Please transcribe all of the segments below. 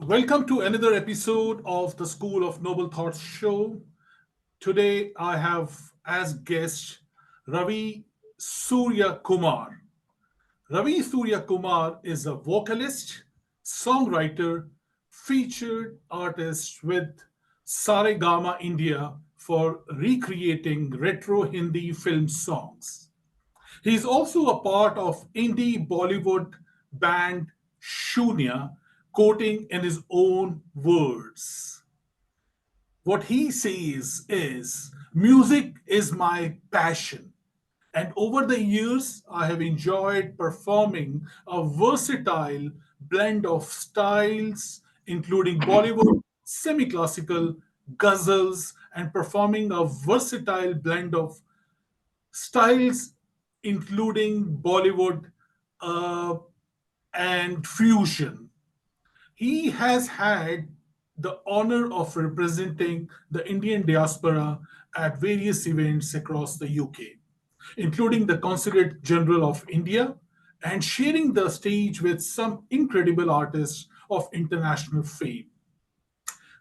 Welcome to another episode of the School of Noble Thoughts show. Today I have as guest Ravi Soorya Kumar. Ravi Soorya Kumar is a vocalist, songwriter, featured artist with Saregama India for recreating retro Hindi film songs. He is also a part of Indie Bollywood band Shunya, quoting in his own words. What he says is, music is my passion. And over the years, I have enjoyed performing a versatile blend of styles, including Bollywood, semi classical, ghazals, and performing a versatile blend of styles, including Bollywood uh, and fusion. He has had the honor of representing the Indian diaspora at various events across the UK, including the Consulate General of India, and sharing the stage with some incredible artists of international fame.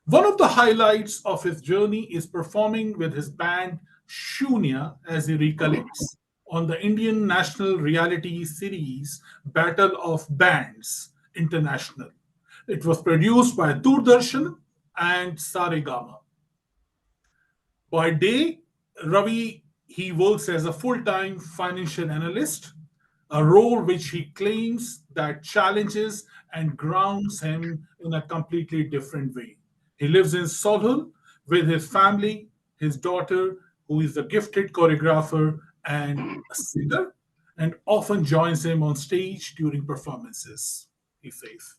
One of the highlights of his journey is performing with his band Shunya, as he recollects, on the Indian national reality series Battle of Bands International. It was produced by Doordarshan and Saregama. By day, Ravi he works as a full-time financial analyst, a role which he claims that challenges and grounds him in a completely different way. He lives in Solhul with his family, his daughter, who is a gifted choreographer and a singer, and often joins him on stage during performances, he says.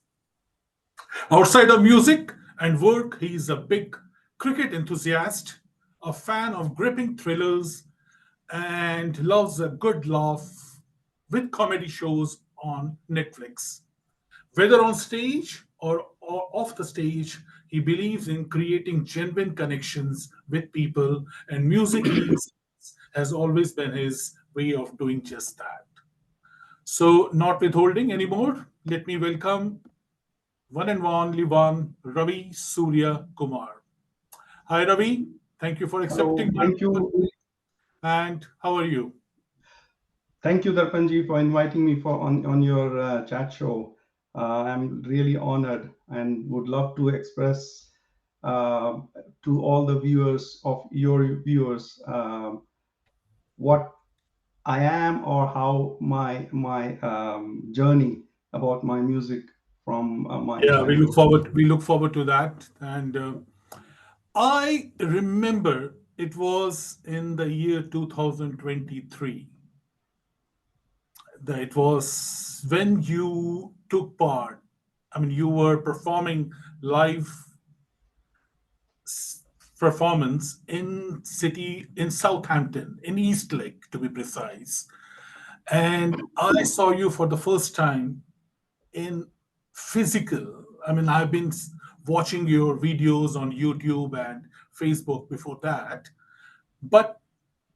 Outside of music and work, he is a big cricket enthusiast, a fan of gripping thrillers, and loves a good laugh with comedy shows on Netflix. Whether on stage or off the stage, he believes in creating genuine connections with people, and music has always been his way of doing just that. So, not withholding anymore, let me welcome one and only one, Ravi Soorya Kumar. Hi, Ravi. Thank you for Hello, accepting my thank you. and how are you? Thank you, Darpanji, for inviting me on your chat show. I'm really honored and would love to express uh, to all the viewers of your viewers what I am or how my journey about my music from my Yeah, we look childhood. forward. We look forward to that. And I remember it was in the year 2023. That it was when you took part. I mean, you were performing live s- performance in city in Southampton, in Eastlake to be precise. And I saw you for the first time in physical. I mean, I've been watching your videos on YouTube and Facebook before that, but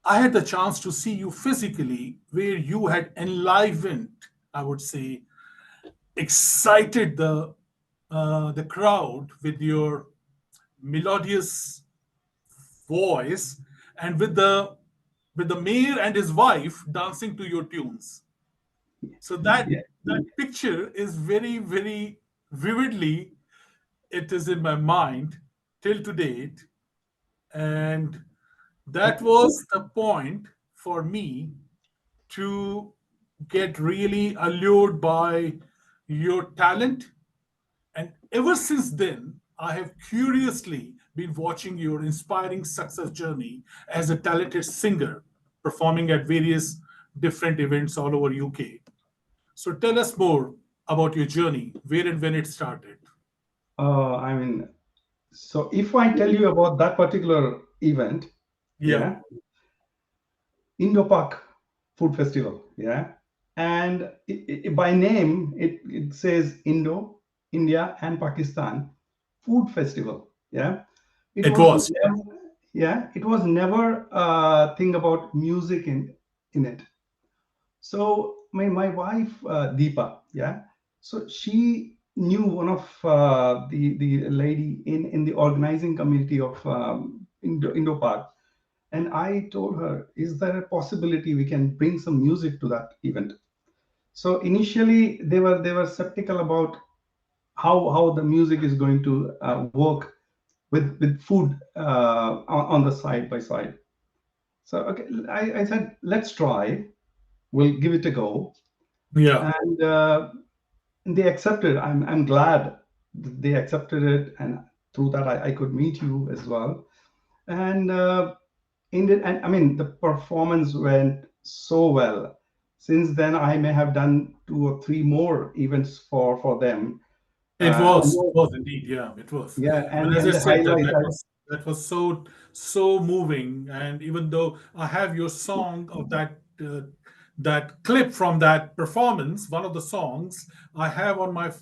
I had the chance to see you physically, where you had enlivened, I would say, excited the crowd with your melodious voice, and with the mayor and his wife dancing to your tunes. So Yeah, that picture is very vividly, it is in my mind till to date, and that okay. was the point for me to get really allured by your talent. And ever since then, I have curiously been watching your inspiring success journey as a talented singer, performing at various different events all over UK. So tell us more about your journey, where and when it started. I mean, so if I tell you about that particular event, Yeah, yeah, Indo-Pak Food Festival, yeah, and by name it says Indo, India, and Pakistan Food Festival, yeah. It it was was. never, yeah, it was never a thing about music in it. So my wife Deepa, yeah, so she knew one of the lady in the organizing committee of Indo Park, and I told her, "Is there a possibility we can bring some music to that event?" So initially they were skeptical about how the music is going to work with food on the side by side. So okay, I said let's try. We'll give it a go, Yeah, and they accepted. I'm glad they accepted it, and through that I could meet you as well. And and I mean the performance went so well. Since then, I may have done two or three more events for them. it And was. It was indeed. Yeah, it was. yeah, I mean, as and I the said, that highlight, that was so moving. And even though I have your song of that clip from that performance, one of the songs I have on my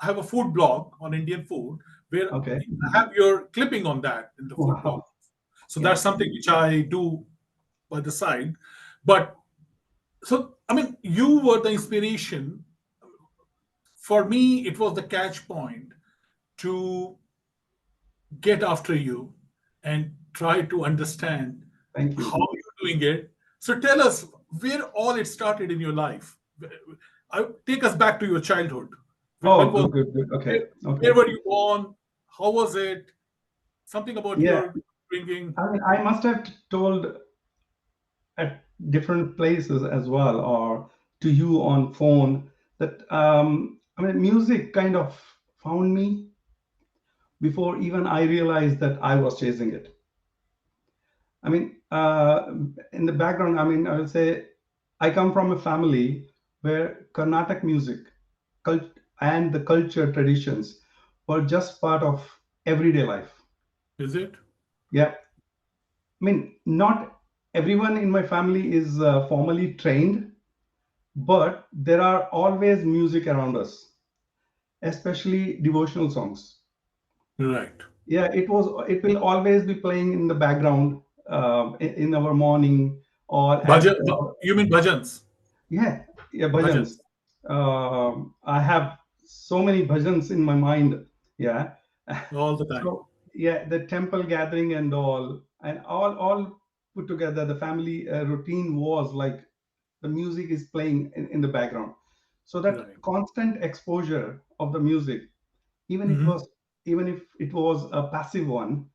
I have a food blog on Indian food where okay, I have your clipping on that in the food blog. wow, So yeah, that's something which I do by the side. But so I mean, you were the inspiration for me. It was the catch point to get after you and try to understand thank how you. you're doing it. So tell us where all it started in your life. Take us back to your childhood. When Oh, was good, where, okay, where okay, were you born? How was it? Something about yeah. your bringing. I mean, I must have told at different places as well, or to you on phone that I mean, music kind of found me before even I realized that I was chasing it. I mean, in the background, I mean, I would say I come from a family where Carnatic music and the culture traditions were just part of everyday life. Is it? Yeah, I mean, not everyone in my family is formally trained, but there are always music around us, especially devotional songs. Right. Yeah, it will always be playing in the background in our morning or at Bhajan, you mean bhajans? yeah, yeah, bhajans. Bhajans I have so many bhajans in my mind. Yeah. all the time. So yeah, the temple gathering and all put together. The family routine was like the music is playing in the background. So that Right. constant exposure of the music, even it Hmm. was even if it was a passive one,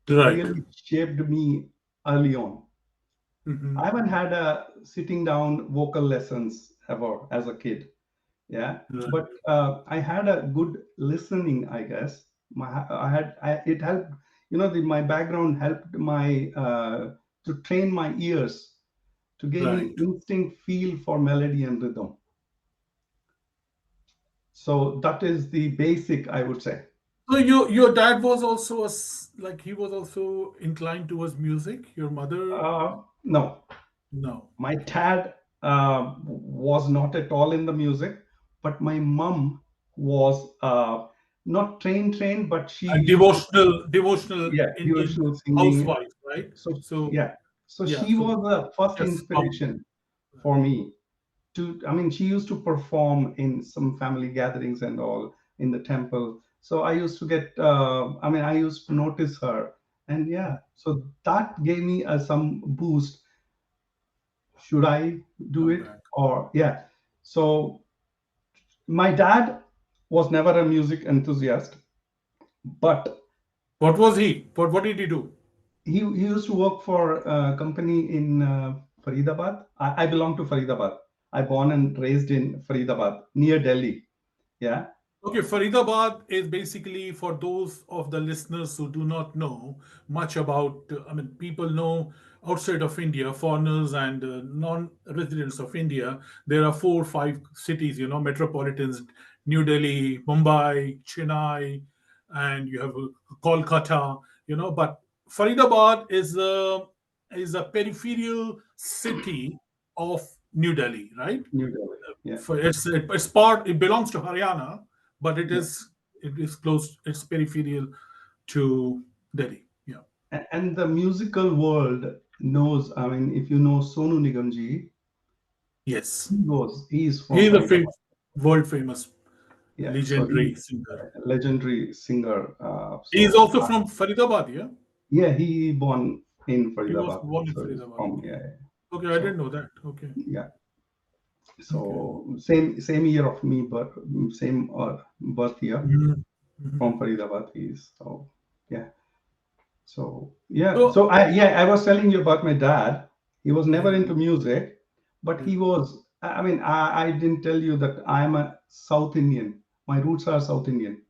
Right. really shaped me early on. I Hmm. haven't had a sitting down vocal lessons ever as a kid. Yeah, Right. but I had a good listening, I guess. It helped, my background helped my to train my ears to give me Right. instinct feel for melody and rhythm. So that is the basic, I would say. So your dad was also like he was also inclined towards music. Your mother, No, no. my dad was not at all in the music, but my mom was not trained, but she And used to, devotional yeah, Indian devotional singing. housewife, right? So So yeah, so yeah, she so was the first yes, mom. inspiration for me I mean, she used to perform in some family gatherings and all in the temple. So I used to get, I mean, I used to notice her. And yeah, so that gave me some boost. Should I do Come it? back. Or, yeah. So my dad was never a music enthusiast, but What was he? What did he do? he used to work for a company in Faridabad. I belong to Faridabad. I born and raised in Faridabad near Delhi. Yeah. Okay, Faridabad is basically for those of the listeners who do not know much about, I mean, people know outside of India, foreigners and non-residents of India, there are 4 or 5 cities, metropolitans, New Delhi, Mumbai, Chennai, and you have Kolkata, but Faridabad is a peripheral city of New Delhi, right? New Delhi. Yeah. It's part. It belongs to Haryana, but it Yeah. is it is close. It's peripheral to Delhi. Yeah. And the musical world knows, I mean, if you know Sonu Nigamji, Yes. he is He from is a Faridabad. world famous. Yeah, so legendary singer. legendary singer. He is also from Faridabad, yeah? Yeah, he born in He was Faridabad. born in So he's Faridabad, from, okay. yeah. Yeah. Okay, I didn't So know that. Okay, yeah, okay. so same year of me, but same birth year Mhm, mhm. from Faridabad. He's so yeah. So yeah, So, so I was telling you about my dad. He was never yeah, into music, but yeah. he was. I mean, I didn't tell you that I am a South Indian. My roots are South Indian,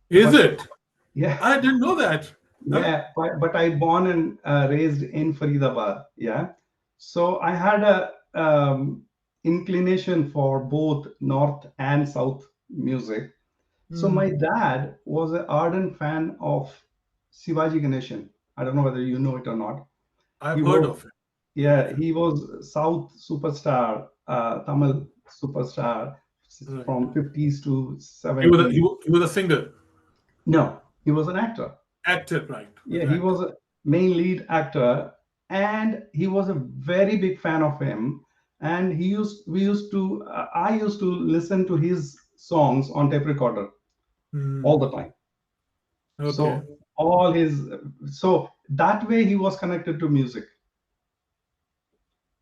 Is but it? yeah, I didn't know that. I mean, yeah, but I born and raised in Faridabad. Yeah, so I had a inclination for both North and South music. So my mhm. dad was an ardent fan of Shivaji Ganeshan. I don't know whether you know it or not. I've He heard was, of it. Heard yeah, of it. he was South superstar, Tamil superstar Right. from 50s to He was a, 70s. he was a singer, No, he was an actor. actor, right? Was Yeah, an he actor. was a main lead actor, and he was a very big fan of him. And we used to, I used to listen to his songs on tape recorder all Hmm. the time. Okay. So all his, so that way he was connected to music,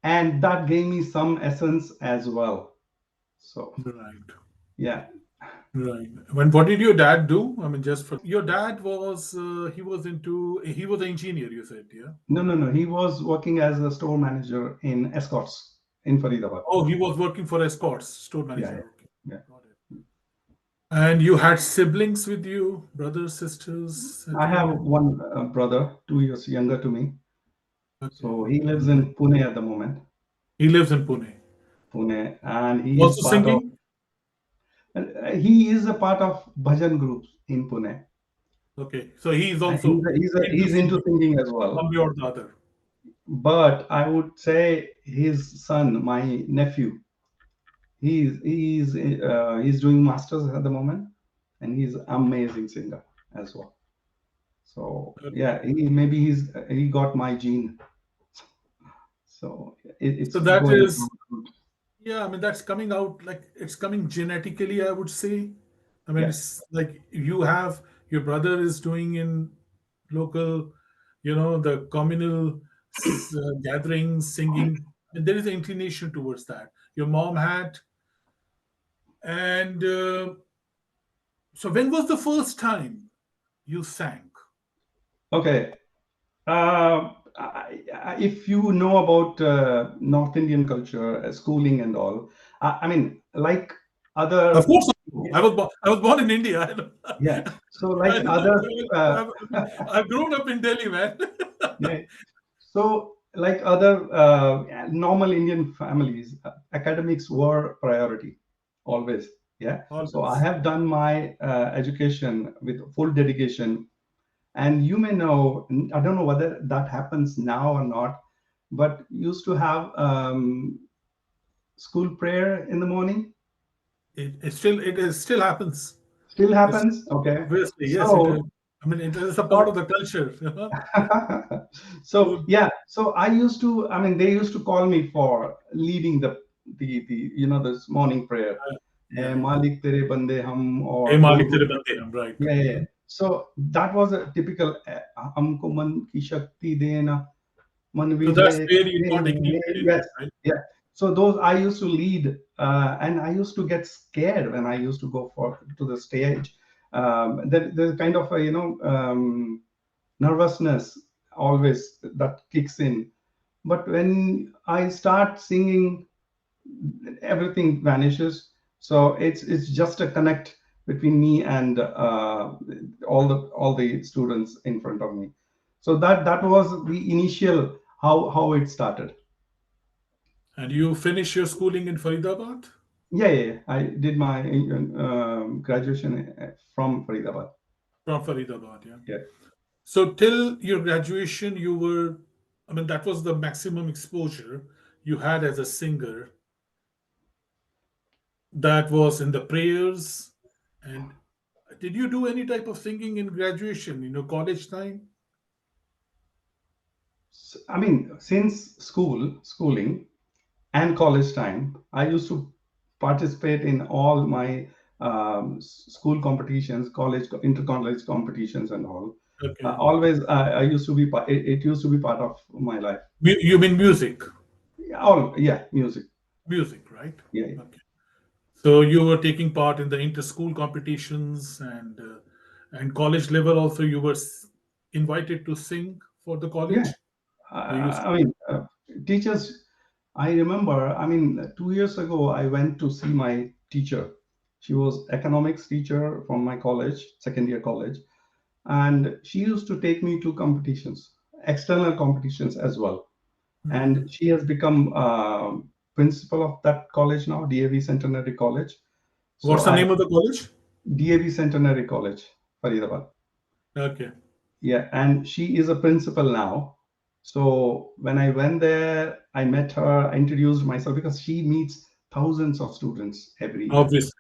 and that gave me some essence as well. So Right. yeah, Right. When what did your dad do? I mean, just for your dad was he was an engineer. You said, yeah. no, he was working as a store manager in Escorts in Faridabad. Oh, he was working for Escorts, store Yeah, manager. yeah, Okay, yeah. got it. And you had siblings with you, brothers, sisters at I have home. one brother, 2 years younger to me. Okay. So he lives Right. in Pune at the moment, He lives in Pune. Pune, and he is Also part of. singing. He is a part of bhajan groups in Pune. Okay, so he is And also into he's into singing, singing as well. one way or the other. But I would say his son, my nephew, he's doing masters at the moment, and he's amazing singer as well. So Okay. yeah, he got my gene. So So it's that going. is, yeah, I mean, that's coming out like it's coming genetically, I would say. I mean, Yeah, it's like you have your brother is doing in local, the communal gatherings, singing, and there is an inclination towards that. Your mom had, and so when was the first time you sang? okay. If you know about North Indian culture, schooling and all, I mean, like Of other, course, I was born in India. yeah. So I like know, other, I've grown up in Delhi, man. yeah. So like other normal Indian families, academics were priority always. Yeah. So I Always. have done my education with full dedication. And you may know, I don't know whether that happens now or not, but used to have school prayer in the morning. It still happens. Still It's happens. Okay. obviously, yes, it is. So, I mean, it is a part so, of the culture. so Cool. yeah. So I used to, I mean, they used to call me for leading this morning prayer. Yeah, yeah. Malik tere bande hum Hey, or Malik guru. Tere Bande Hum, right. Yeah, yeah, yeah. So that was a typical हमको मन की शक्ति देना मन So that's Vivek where you got they. included in, Yes, right? yeah. So those I used to lead, and I used to get scared when I used to go for to the stage. There's kind of a nervousness always that kicks in. But when I start singing, everything vanishes. So it's just a connect between me and all the students in front of me. So that was the initial how it started. And you finish your schooling in Faridabad? Yeah, yeah, yeah. I did my graduation from Faridabad. From Faridabad, yeah. Yeah. So till your graduation, I mean, that was the maximum exposure you had as a singer. That was in the prayers. And did you do any type of singing in graduation, college time? I mean, since schooling and college time, I used to participate in all my school competitions, college inter-college competitions, and all. Okay. Always, I used to be. It used to be part of my life. You mean music? All, yeah, music. Music, right? Yeah, yeah. Okay. So you were taking part in the inter-school competitions and college level also. You were invited to sing for the Yeah. college. You used I mean, teachers. I remember. I mean, 2 years ago, I went to see my teacher. She was economics teacher from my college, second year college, and she used to take me to competitions, external competitions as well. to. And she has become principal of that college now, DAV Centenary College. So What's the I name of the college? DAV Centenary College, Faridabad. Okay. Yeah, and she is a principal now. So when I went there, I met her, I introduced myself because she meets thousands of students every year. Obviously.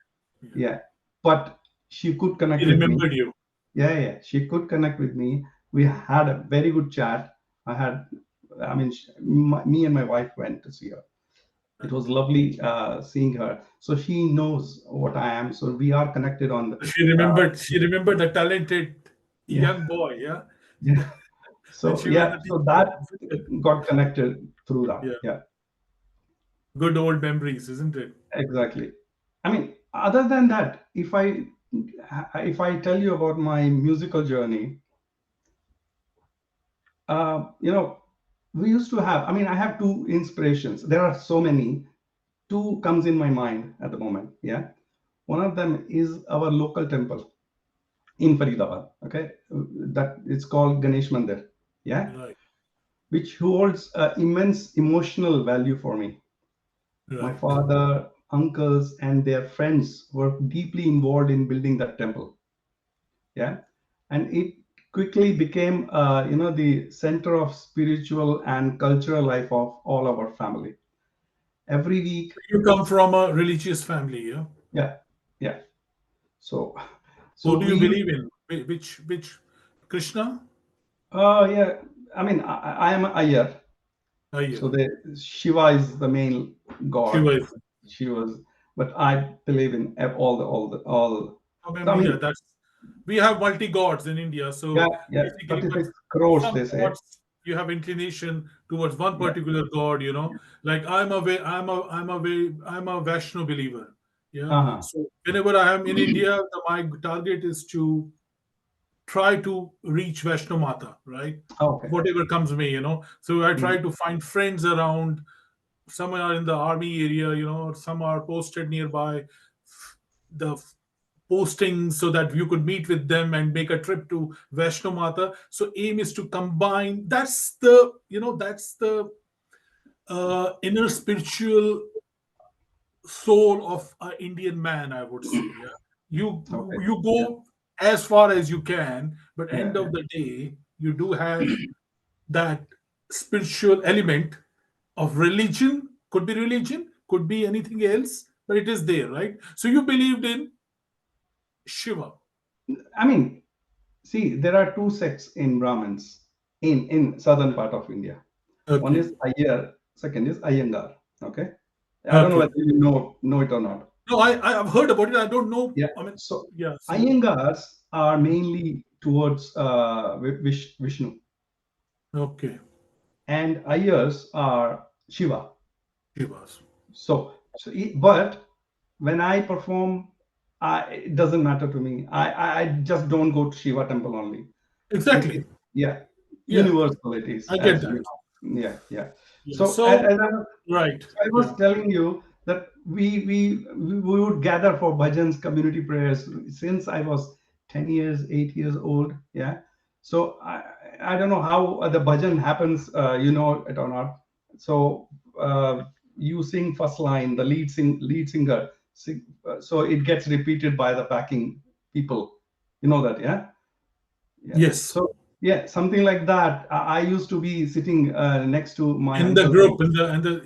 Yeah. Yeah, but she could He connect with me. remembered you. Yeah, yeah, she could connect with me. We had a very good chat. I had, I mean, me and my wife went to see her. It was lovely seeing her. So she knows what I am. So we are connected on the, She remembered. She remembered the talented yeah, young boy. Yeah. yeah. When So she was yeah, a so that teacher. got connected through that. Yeah. Yeah, Good old memories, isn't it? exactly. I mean, other than that, if I tell you about my musical journey, you know, we used to have. I mean, I have two inspirations. There are so many. Two comes in my mind at the moment. Yeah, one of them is our local temple in Faridabad. Okay, that it's called Ganesh Mandir. Yeah, Right. which holds immense emotional value for me. My Right. father, uncles, and their friends were deeply involved in building that temple. Yeah, and it quickly became, the center of spiritual and cultural life of all our family. Every week, You come from a religious family. Yeah. yeah, yeah. So, Who so do you we, believe in? Which Krishna? yeah. I mean, I am a Iyer. Ah, yeah. So the Shiva is the main god. Shiva is. She was, but I believe in all. I So I mean, yeah, mean, that's we have multi gods in India. yeah, So yeah, basically, but 36 crores some they say. gods you have inclination towards one Yeah. particular god. Like I'm a Vaishno believer. Yeah. Uh-huh. So whenever I am in India, my target is to try to reach Vaishno Mata, right? Okay. Whatever comes me. So I try Mm. to find friends around. Some are in the army area, some are posted nearby the postings so that you could meet with them and make a trip to Vaishno Mata. So aim is to combine. That's the inner spiritual soul of an Indian man, I would say. Yeah, you Okay. you Yeah. go as far as you can, but Yeah. end Yeah. of the day, you do have that spiritual element of religion. Could be religion, could be anything else, but it is there, right? So you believed in Shiva. I mean, see, there are two sects in Brahmins in southern part of India. One Okay. is Iyer, second is Iyengar. Okay. I don't know Okay. whether you know it or not. No, I've heard about it. I don't know. Yeah. I mean, So yeah. So Iyengars are mainly towards Vishnu, okay, and Iyers are Shiva. Shivas. But when I perform, it doesn't matter to me. I just don't go to Shiva temple only. Exactly. Yeah, Yeah, universal it is, I get as you that. know. Yeah, yeah. Yeah. So So right. I Yeah. was telling you that we would gather for bhajans, community prayers since I was 10 years, 8 years old. Yeah. So I don't know how the bhajan happens, you know it or not. So you sing first line, the lead singer, so it gets repeated by the backing people. You know that, yeah? Yeah. Yes. So yeah, something like that. I used to be sitting next to my In the uncle. group, in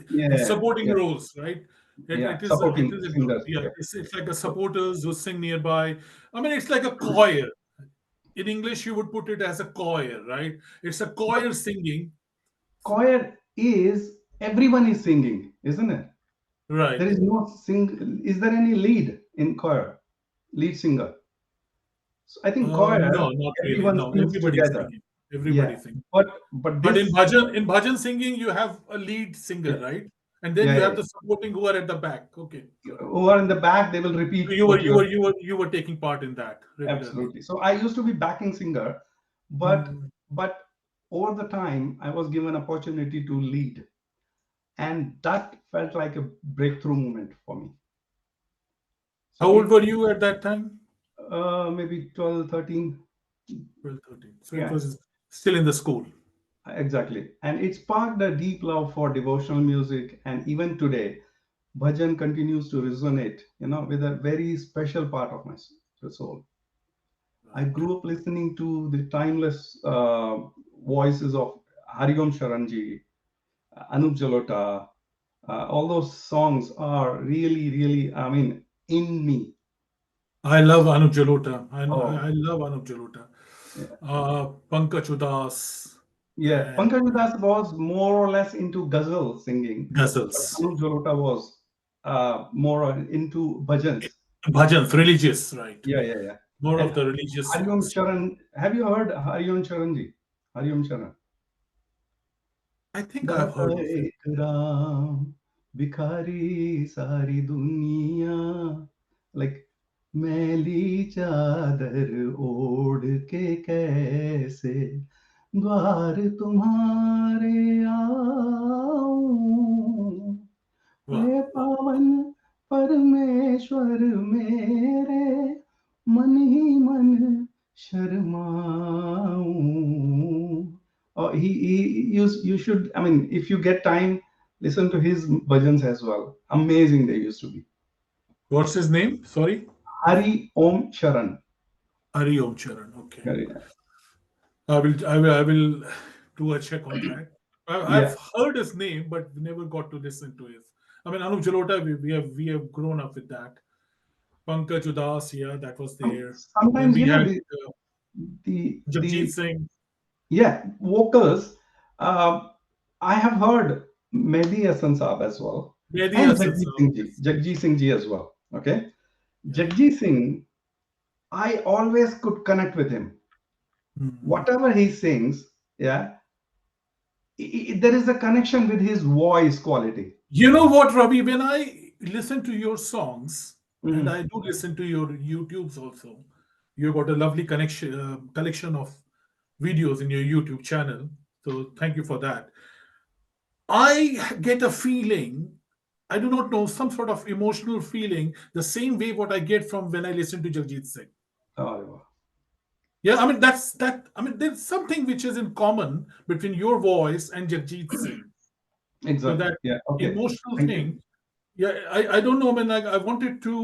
Yeah, supporting yeah, roles, right? It, yeah. it is a, it Supporting is a group. singers. Yeah, Yeah. it's like a So supporters who sing nearby. I mean, it's like a choir. In English, you would put it as a choir, right? It's a but choir singing, choir is everyone is singing, isn't it? There right? is no sing. Is there any lead in choir? lead singer. So I think choir, No, not really. everyone No, sings everybody's together. singing. Yeah, Everybody's singing. but But this, in bhajan singing, you have a lead singer, yeah, right? And then yeah, you yeah, have the supporting who are at the back. Okay, got it. who are in the back, they will So repeat what you have. you were taking part in that regularly. Absolutely. So I used to be backing singer, but Mm. but over the time I was given opportunity to lead, and that felt like a breakthrough moment for me. So How old it were you at that time? maybe 12, 13. 12, 13. So it Yeah, was still in the school. exactly. And it sparked a deep love for devotional music, and even today, bhajan continues to resonate, with a very special part of my soul. I Right. grew up listening to the timeless voices of Hariom Sharanji, Anup Jalota. All those songs are really, really, I mean, in me. I love Anup Jalota. Oh, I love Anup Jalota. yeah. Pankaj Udas Yeah, and Pankaj Udas was more or less into ghazal singing, but ghazals. Anup Jalota was more into bhajans. Bhajans, religious, right? Yeah, yeah, yeah. More And of the religious Hariom songs. Charan, have you heard Hariom Charanji? Hariom Charan. I think I've दाता heard of it. एक राम भिखारी सारी दुनिया, like मैली चादर ओढ़ के कैसे द्वार तुम्हारे आऊं, Wow, हे wow. पावन परमेश्वर मेरे, मन ही मन शर्माऊं. You should, I mean, if you get time, listen to his bhajans as well. Amazing they used to be. What's his name? Sorry? Hari Om Sharan. Hari Om Charan. Okay. Yeah, I will do a check on that. yeah. I've heard his name, but never got to listen to his. I mean, Anup Jalota, we have grown up with that. Pankaj Udas, yeah, that was there. Then Sometimes we had Jagjit the Singh, yeah, vocals. Uh, I have heard Mehdi Hasan Saab as well, Mehdi and Hasan Saab. Yes. Jagjit Singh ji as well. Okay, Yeah. Jagjit Singh, I always could connect with him. Hmm. Whatever he sings, yeah, there is a connection with his voice quality. You know what, Ravi? When I listen to your songs, and Mhm. I do listen to your YouTubes also, you've got a lovely connection collection of videos in your YouTube channel. So thank you for that. I get a feeling, I do not know, some sort of emotional feeling, the same way what I get from when I listen to Jagjit Singh. Oh, Yeah, I mean that's that. I mean, there's something which is in common between your voice and Jagjit Singh. So exactly. that Yeah. Okay. emotional Thank you. thing, yeah, I don't know. I mean, I wanted to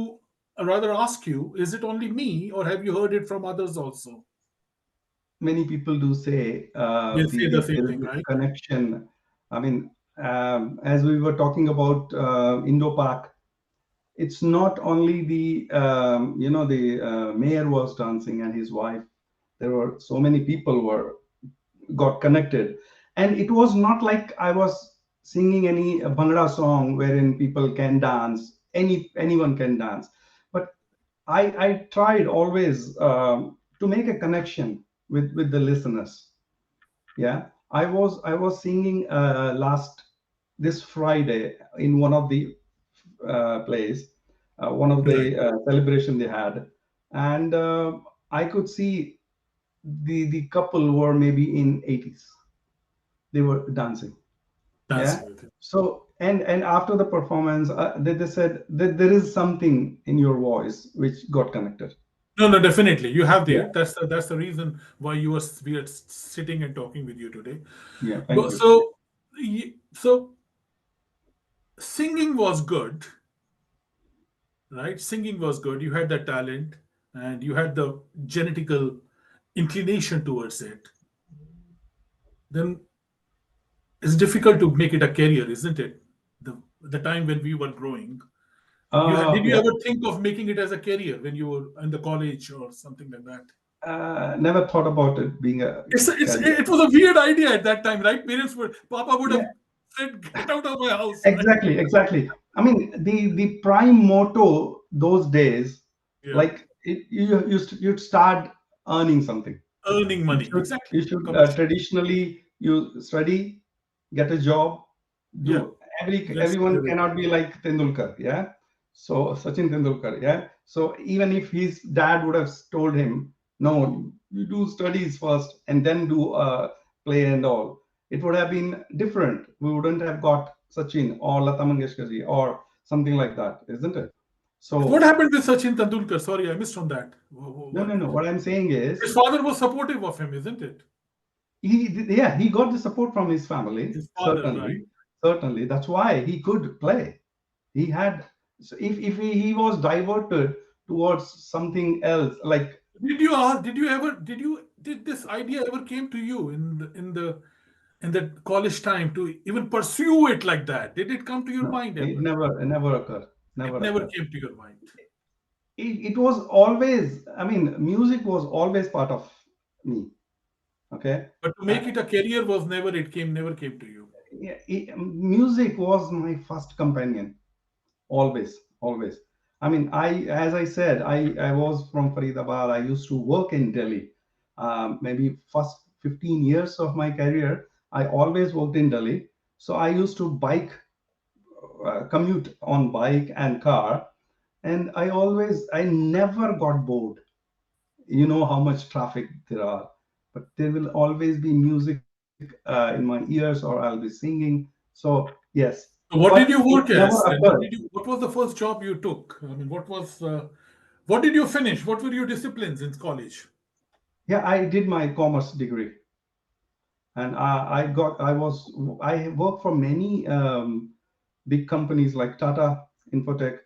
rather ask you: is it only me, or have you heard it from others also? Many people do say They say the same there is thing, a right? connection. I mean, as we were talking about Indo-Pak, it's not only the mayor was dancing and his wife. There were so many people were got connected, and it was not like I was singing any bhangra song wherein people can dance. Anyone can dance, but I tried always to make a connection with the listeners. Yeah, I was singing last this Friday in one of the place, one of Right. the celebration they had, and I could see the couple were maybe in 80s. They were dancing. Yeah. Dancing with it. So and after the performance, they said that there is something in your voice which got connected. No, no, definitely. You have Yeah. there. That's the reason why we are sitting and talking with you today. Yeah. Thank But you. so singing was good, right? Singing was good. You had the talent and you had the genetical inclination towards it. Then it's difficult to make it a career, isn't it? The time when we were growing, did you Yeah. ever think of making it as a career when you were in the college or something like that? Never thought about it being a career. It was a weird idea at that time, right? Papa would Yeah. have said, "Get out of my house," right? Exactly. I mean, the prime motto those days, Yeah. like you'd start earning something. Earning You money. should Exactly. you should Commercial. traditionally you study, get a job, Yeah. do That's everyone correct. cannot be like Tendulkar, yeah. So Sachin Tendulkar, yeah. So even if his dad would have told him, no, you do studies first and then do play and all, it would have been different. We wouldn't have got Sachin or Lata Mangeshkar ji or something like that, isn't it? What So happened with Sachin Tendulkar? Sorry, I missed on that. no, no, What? no. What I'm saying is His father was supportive of him, isn't it? he got the support from his family, His father, right? certainly. That's why he could play. He had, so if he was diverted towards something else, like Did you ask? Did you ever? Did this idea ever came to you in the college time to even pursue it like that? Did it come to your no, mind ever? it never occurred, It never never occurred. came to your mind. It was always, I mean, music was always part of me. Okay, But to uh, make it a career was never came to you. yeah, music was my first companion, always. I mean, as I said, I was from Faridabad. I used to work in Delhi. Maybe first 15 years of my career, I always worked in Delhi. So I used to commute on bike and car, and I never got bored. You know how much traffic there are, but there will always be music in my ears, or I'll be singing. So yes, So what but did you it work never as? And occurred. what was the first job you took? I mean, what did you finish? What were your disciplines in college? Yeah, I did my commerce degree, and I worked for many big companies like Tata, Infotech,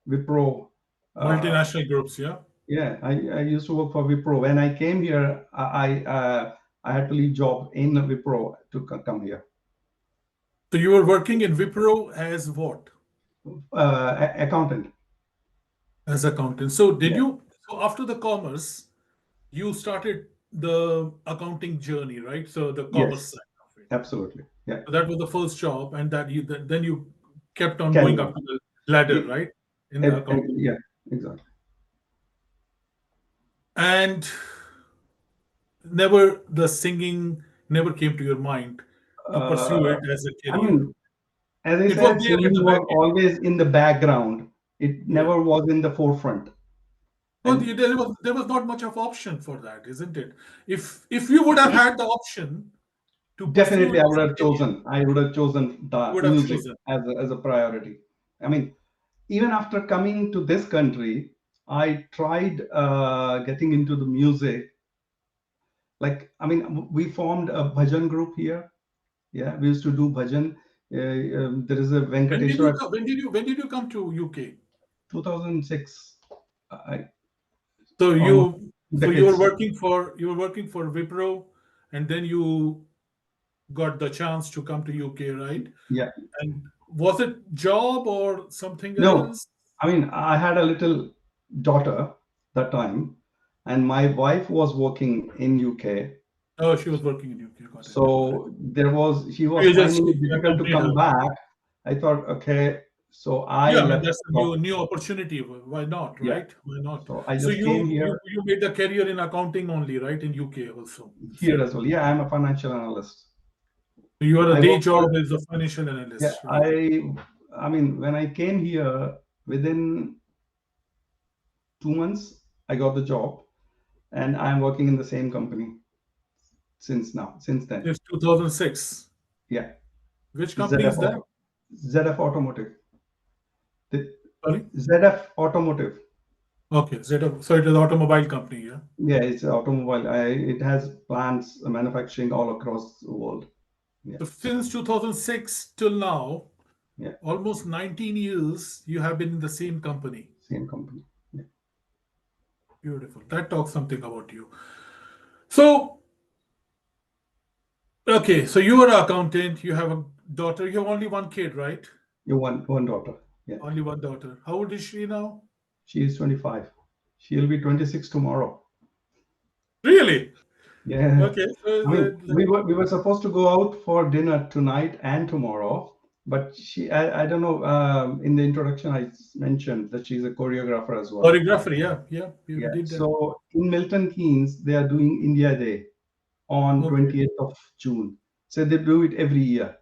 Wipro. Uh, Multinational groups, yeah. yeah, I used to work for Wipro. When I came here, I had to leave job in Wipro to come here. So you were working in Wipro as what? Accountant. As accountant. So did Yeah. you? So after the commerce, you started the accounting journey, right? So the commerce Yes. side of it. Absolutely. Yeah. So that was the first job, and that then you kept on Carry going up on. to the ladder, It, right? In the accounting. yeah. Exactly. And never the singing never came to your mind to pursue Uh, it as a I career. mean, as I It was said, there at singing the back was end. always in the background. It Yeah. never was in the forefront. No, And there was not much of option for that, isn't it? If you would have had the option to pursue definitely, it as a career, I would have chosen you the would have music chosen. as a priority. I mean, even after coming to this country, I tried getting into the music. Like, I mean, we formed a bhajan group here. Yeah, we used to do bhajan. There is a Venkateshwar When did you come to UK? 2006. I So almost you were decades. working for Wipro, and then you got the chance to come to UK, right? Yeah. And was it job or something No, else? I mean, I had a little daughter that time, and my wife was working in UK. Oh, she was working in UK. Got it. Got it. So she was You just finding it difficult to accompanied come her. back. I thought, okay, so I Yeah, I mean left that's a the job. new opportunity. Why not, Yeah. right? Why not? So I So just came you made a career in accounting only, right? In UK also, you here said. as well. Yeah, I'm a financial analyst. So your I day work job for, is a financial yeah, analyst, right? I mean, when I came here, within 2 months, I got the job, and I'm working in the same company since then. Since 2006. Yeah, Which company ZF is that? Auto, ZF Automotive, the Sorry. ZF Automotive. Okay, so it is automobile company, yeah. Yeah, it's automobile. It has plants manufacturing all across the world. Yeah, So since 2006 till now, yeah, almost 19 years, you have been in the same company. same company. Yeah. Beautiful. That talks something about you. So, okay, so you are an accountant, you have a daughter, you have only one kid, right? You one daughter. Yeah, Only one daughter. How old is she now? she is 25. She'll be 26 tomorrow. Really? Yeah. Okay, so I mean, we were supposed to go out for dinner tonight and tomorrow, but I don't know. In the introduction, I mentioned that she's a choreographer as well. Choreographer, yeah, yeah, you Yeah. did that. So in Milton Keynes, they are doing India Day on Okay, 28th of June. So they do it every year.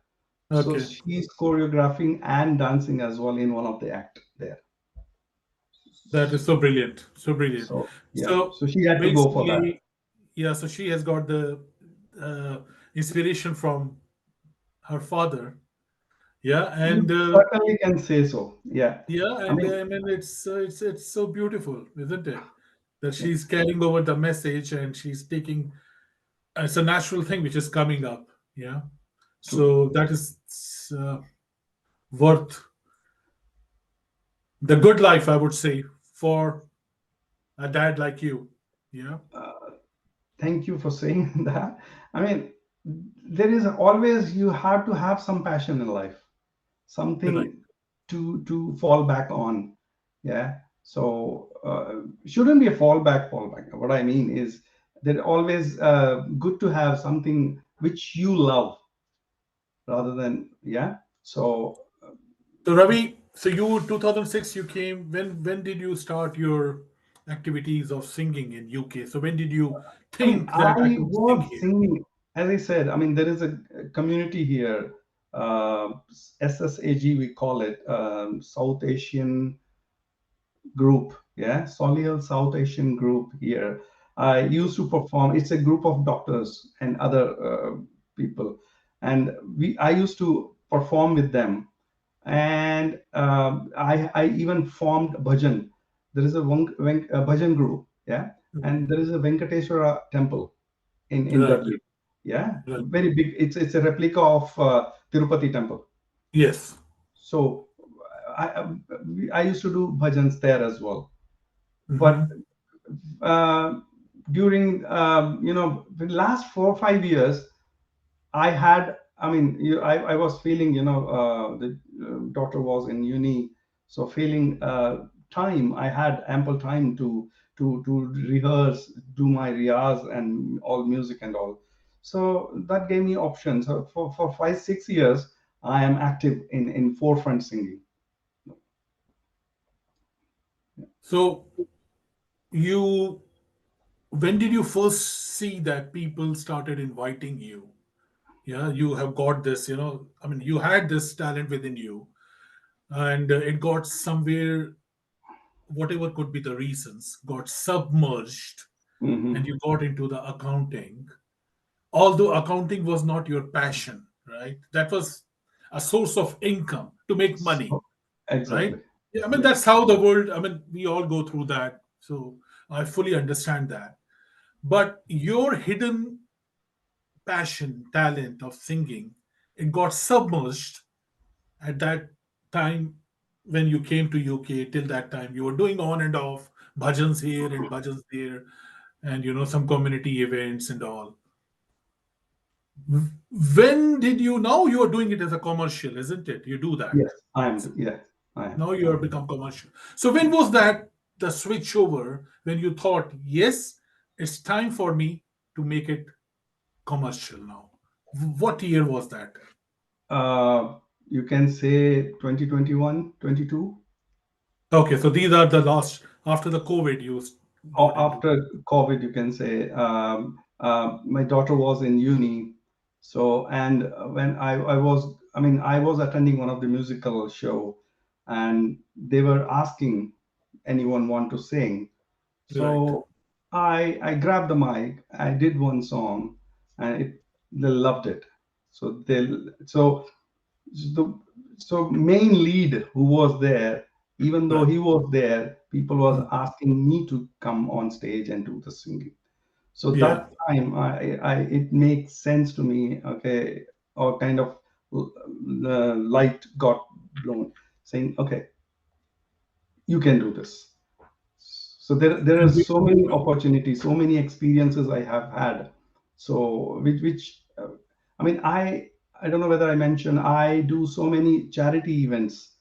So okay. she's choreographing and dancing as well in one of the act there. That is so brilliant, so brilliant. So yeah, So so she had to go for that. basically, yeah, so she has got the uh, inspiration from her father. Yeah, You and certainly can say so. Yeah. yeah, I and mean, I mean it's so beautiful, isn't it? That she's carrying over the message and she's taking. It's a natural thing which is coming up. Yeah, true. so that is worth the good life, I would say, for a dad like you. Yeah, Thank you for saying that. I mean, there is always, you have to have some passion in life, right. something to fall back on. Yeah. So shouldn't be a fallback. Fallback. What I mean is that always good to have something which you love rather than yeah. So So Ravi, so you 2006 you came. When did you start your activities of singing in UK? So when did you I mean, think that I I can sing was here? singing, as I said, I mean, there is a community here, uh, SSAG, we call it, South Asian group, yeah, Solihull South Asian group here. I used to perform, it's a group of doctors and other people. And I used to perform with them. And I even formed bhajan. There is a bhajan group, yeah, and there is a Venkateswara temple in Right, Dudley. Yeah, right. very big. It's a replica of Tirupati temple. Yes. So I used to do bhajans there as well. But Hmm. uh, during the last 4 or 5 years, I had, I mean, I was feeling, the daughter was in uni, so feeling time, I had ample time to rehearse, do my riyaz and all music and all. So that gave me options. So for 5 6 years, I am active in forefront singing. So you when did you first see that people started inviting you? Yeah, you have got this, I mean, you had this talent within you, and it got somewhere, whatever could be the reasons, got submerged, and Hmm. you got into the accounting. Although accounting was not your passion, right? That was a source of income to make money, So, right? exactly. Yeah, I mean, Yeah. that's how the world, I mean, we all go through that. So I fully understand that. But your hidden passion, talent of singing, it got submerged at that time when you came to UK. Till that time, you were doing on and off bhajans here and bhajans there, and some community events and all. When did you? Now you are doing it as a commercial, isn't it? You do that. Yes, I am. Yeah, I am. Now you are become commercial. So when was that the switch over when you thought, yes, it's time for me to make it commercial now? What year was that? You can say 2021, 22. Okay, so these are the last after the COVID you got into. After COVID, you can say. My daughter was in uni, so and when I was, I mean, I was attending one of the musical show, and they were asking anyone want to sing. Right. So I grabbed the mic. I did one song, and they loved it. So the so main lead who was there, even though Right. he was there, people was Mm. asking me to come on stage and do the singing. So Yeah. that time, it makes sense to me. Okay, or kind of light got blown, saying, okay, you can do this. So there are And so many opportunities, so many experiences I have had. So which I mean, I don't know whether I mentioned, I do so many charity events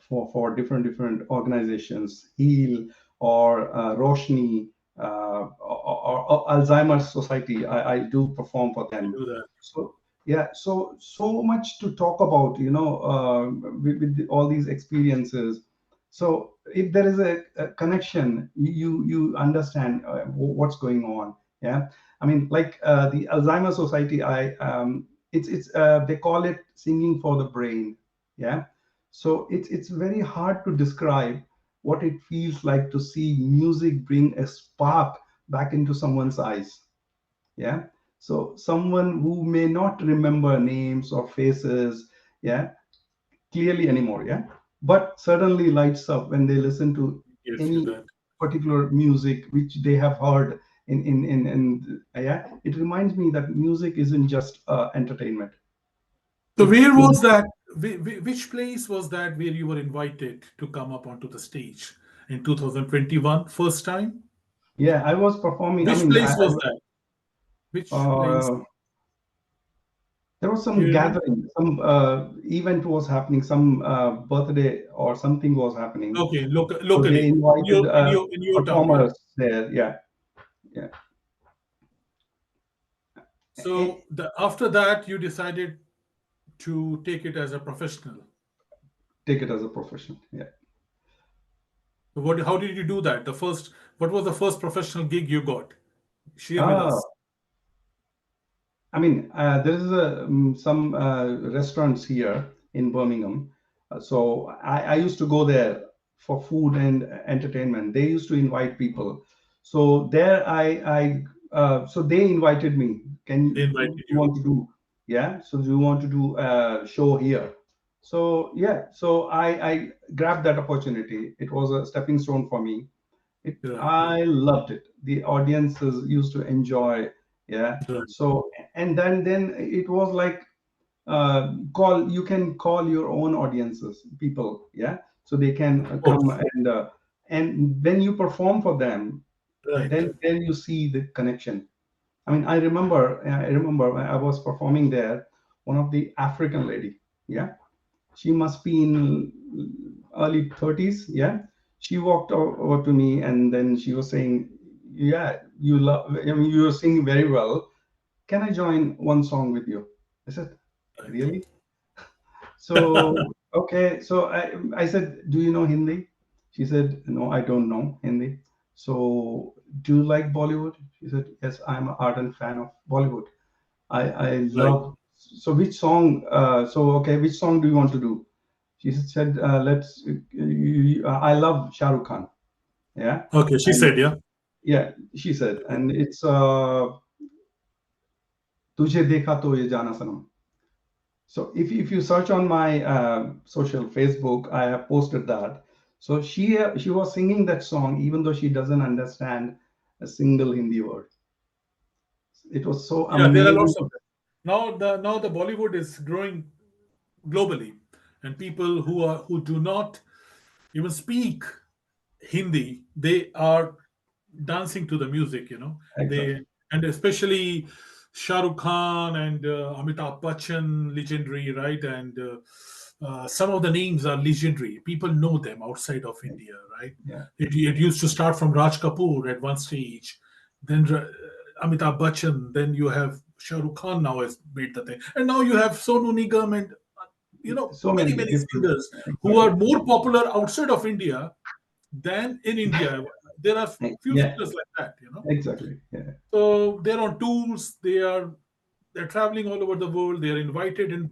for different organizations, Heal or Roshni, or Alzheimer's Society. I do perform for you them. do that. So yeah, so much to talk about, with all these experiences. So if there is a connection, you understand what's going on. Yeah, I mean, like the Alzheimer's Society, it's they call it singing for the brain. Yeah, so it's very hard to describe what it feels like to see music bring a spark back into someone's eyes. Yeah, so someone who may not remember names or faces, yeah, clearly anymore, yeah, but suddenly lights up when they listen to Gives you any that. particular music which they have heard in yeah, it reminds me that music isn't just entertainment. So It's where in, was that? Which place was that where you were invited to come up onto the stage in 2021, first time? yeah, I was performing, I Which mean, place was that? Which place? uh, there was Do some you remember? gathering, some event was happening, some birthday or something was happening. Okay, So they locally in invited your town, yeah. performers there. Yeah, yeah. So after that, you decided to take it as a professional. Take it as a profession. Yeah. So what? How did you do that? What was the first professional gig you got? Share with Ah, us. I mean, there is some restaurants here in Birmingham. So I used to go there for food and entertainment. They used to invite people. So there so they invited me. Can They you invited you. want to do? Yeah. So do you want to do a show here? So yeah. So I grabbed that opportunity. It was a stepping stone for me. Right, I loved it. The audiences used to enjoy. Yeah. right. So and then it was like call you can call your own audiences, people. Yeah. So they can Of come course. and when you perform for them, Right. then you see the connection. I mean, I remember when I was performing there. One of the African lady. Yeah, she must be in early 30s. Yeah, she walked over to me and then she was saying, yeah, you love, I mean, you're singing very well, can I join one song with you? I said, Right. really? So okay, so I said, do you know Hindi? She said, no, I don't know Hindi. So do you like Bollywood? She said, yes, I'm an ardent fan of Bollywood. I Right. love. So which song? So okay, which song do you want to do? She said, "Let's." I love Shah Rukh Khan. Yeah, Okay, she and said, yeah. yeah, she said, and it's "Tujhe Dekha To Ye Jana Sanam." So if you search on my social Facebook, I have posted that. So she was singing that song even though she doesn't understand a single Hindi word. It was so Yeah, there are amazing. lots of them. Now the Bollywood is growing globally, and people who do not even speak Hindi, they are dancing to the music. Exactly. They and especially Shah Rukh Khan and Amitabh Bachchan, legendary, right? And some of the names are legendary. People know them outside of India, right? Yeah. It used to start from Raj Kapoor at one stage, then Amitabh Bachchan, then you have Shah Rukh Khan now has made the thing, and now you have Sonu Nigam and So many many many different. singers who Exactly. are more popular outside of India than in India. There are few Yeah. singers like that. Exactly. Yeah. So they're on tours. They're traveling all over the world. They are invited in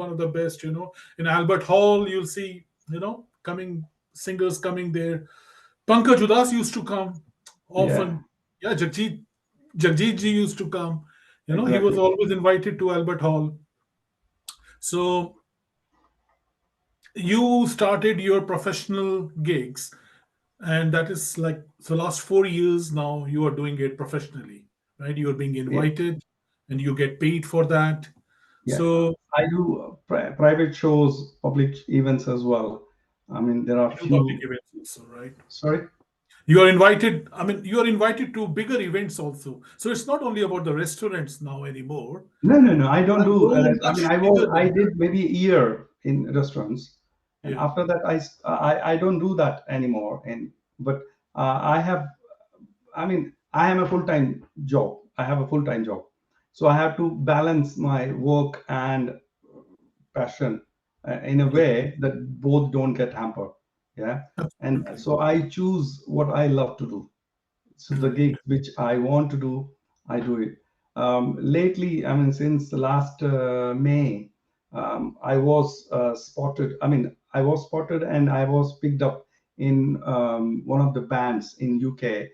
one of the best. In Albert Hall, you'll see coming singers coming there. Pankaj Udas used to come Yeah. often. Yeah, Jagjit Ji used to come. He was Exactly. always invited to Albert Hall. So you started your professional gigs, and that is like so last 4 years now you are doing it professionally, right? You're being Yeah. invited and you get paid for that. Yeah. So I do private shows, public events as well. I mean, there are you do public few. events also, right? Sorry. You are invited to bigger events also, so it's not only about the restaurants now anymore. No, no, no. I You don't have do. grown I mean, much bigger I than that. did maybe a year in restaurants, and Yeah. after that, I don't do that anymore. And but I have. I mean, I am a full time job. I have a full time job. So I have to balance my work and passion in a Okay. way that both don't get hampered. Yeah. And Absolutely. so I choose what I love to do. So the Correct. gigs which I want to do, I do it. Lately, I mean, since the last May, I was spotted. I mean, I was spotted and I was picked up in one of the bands in UK.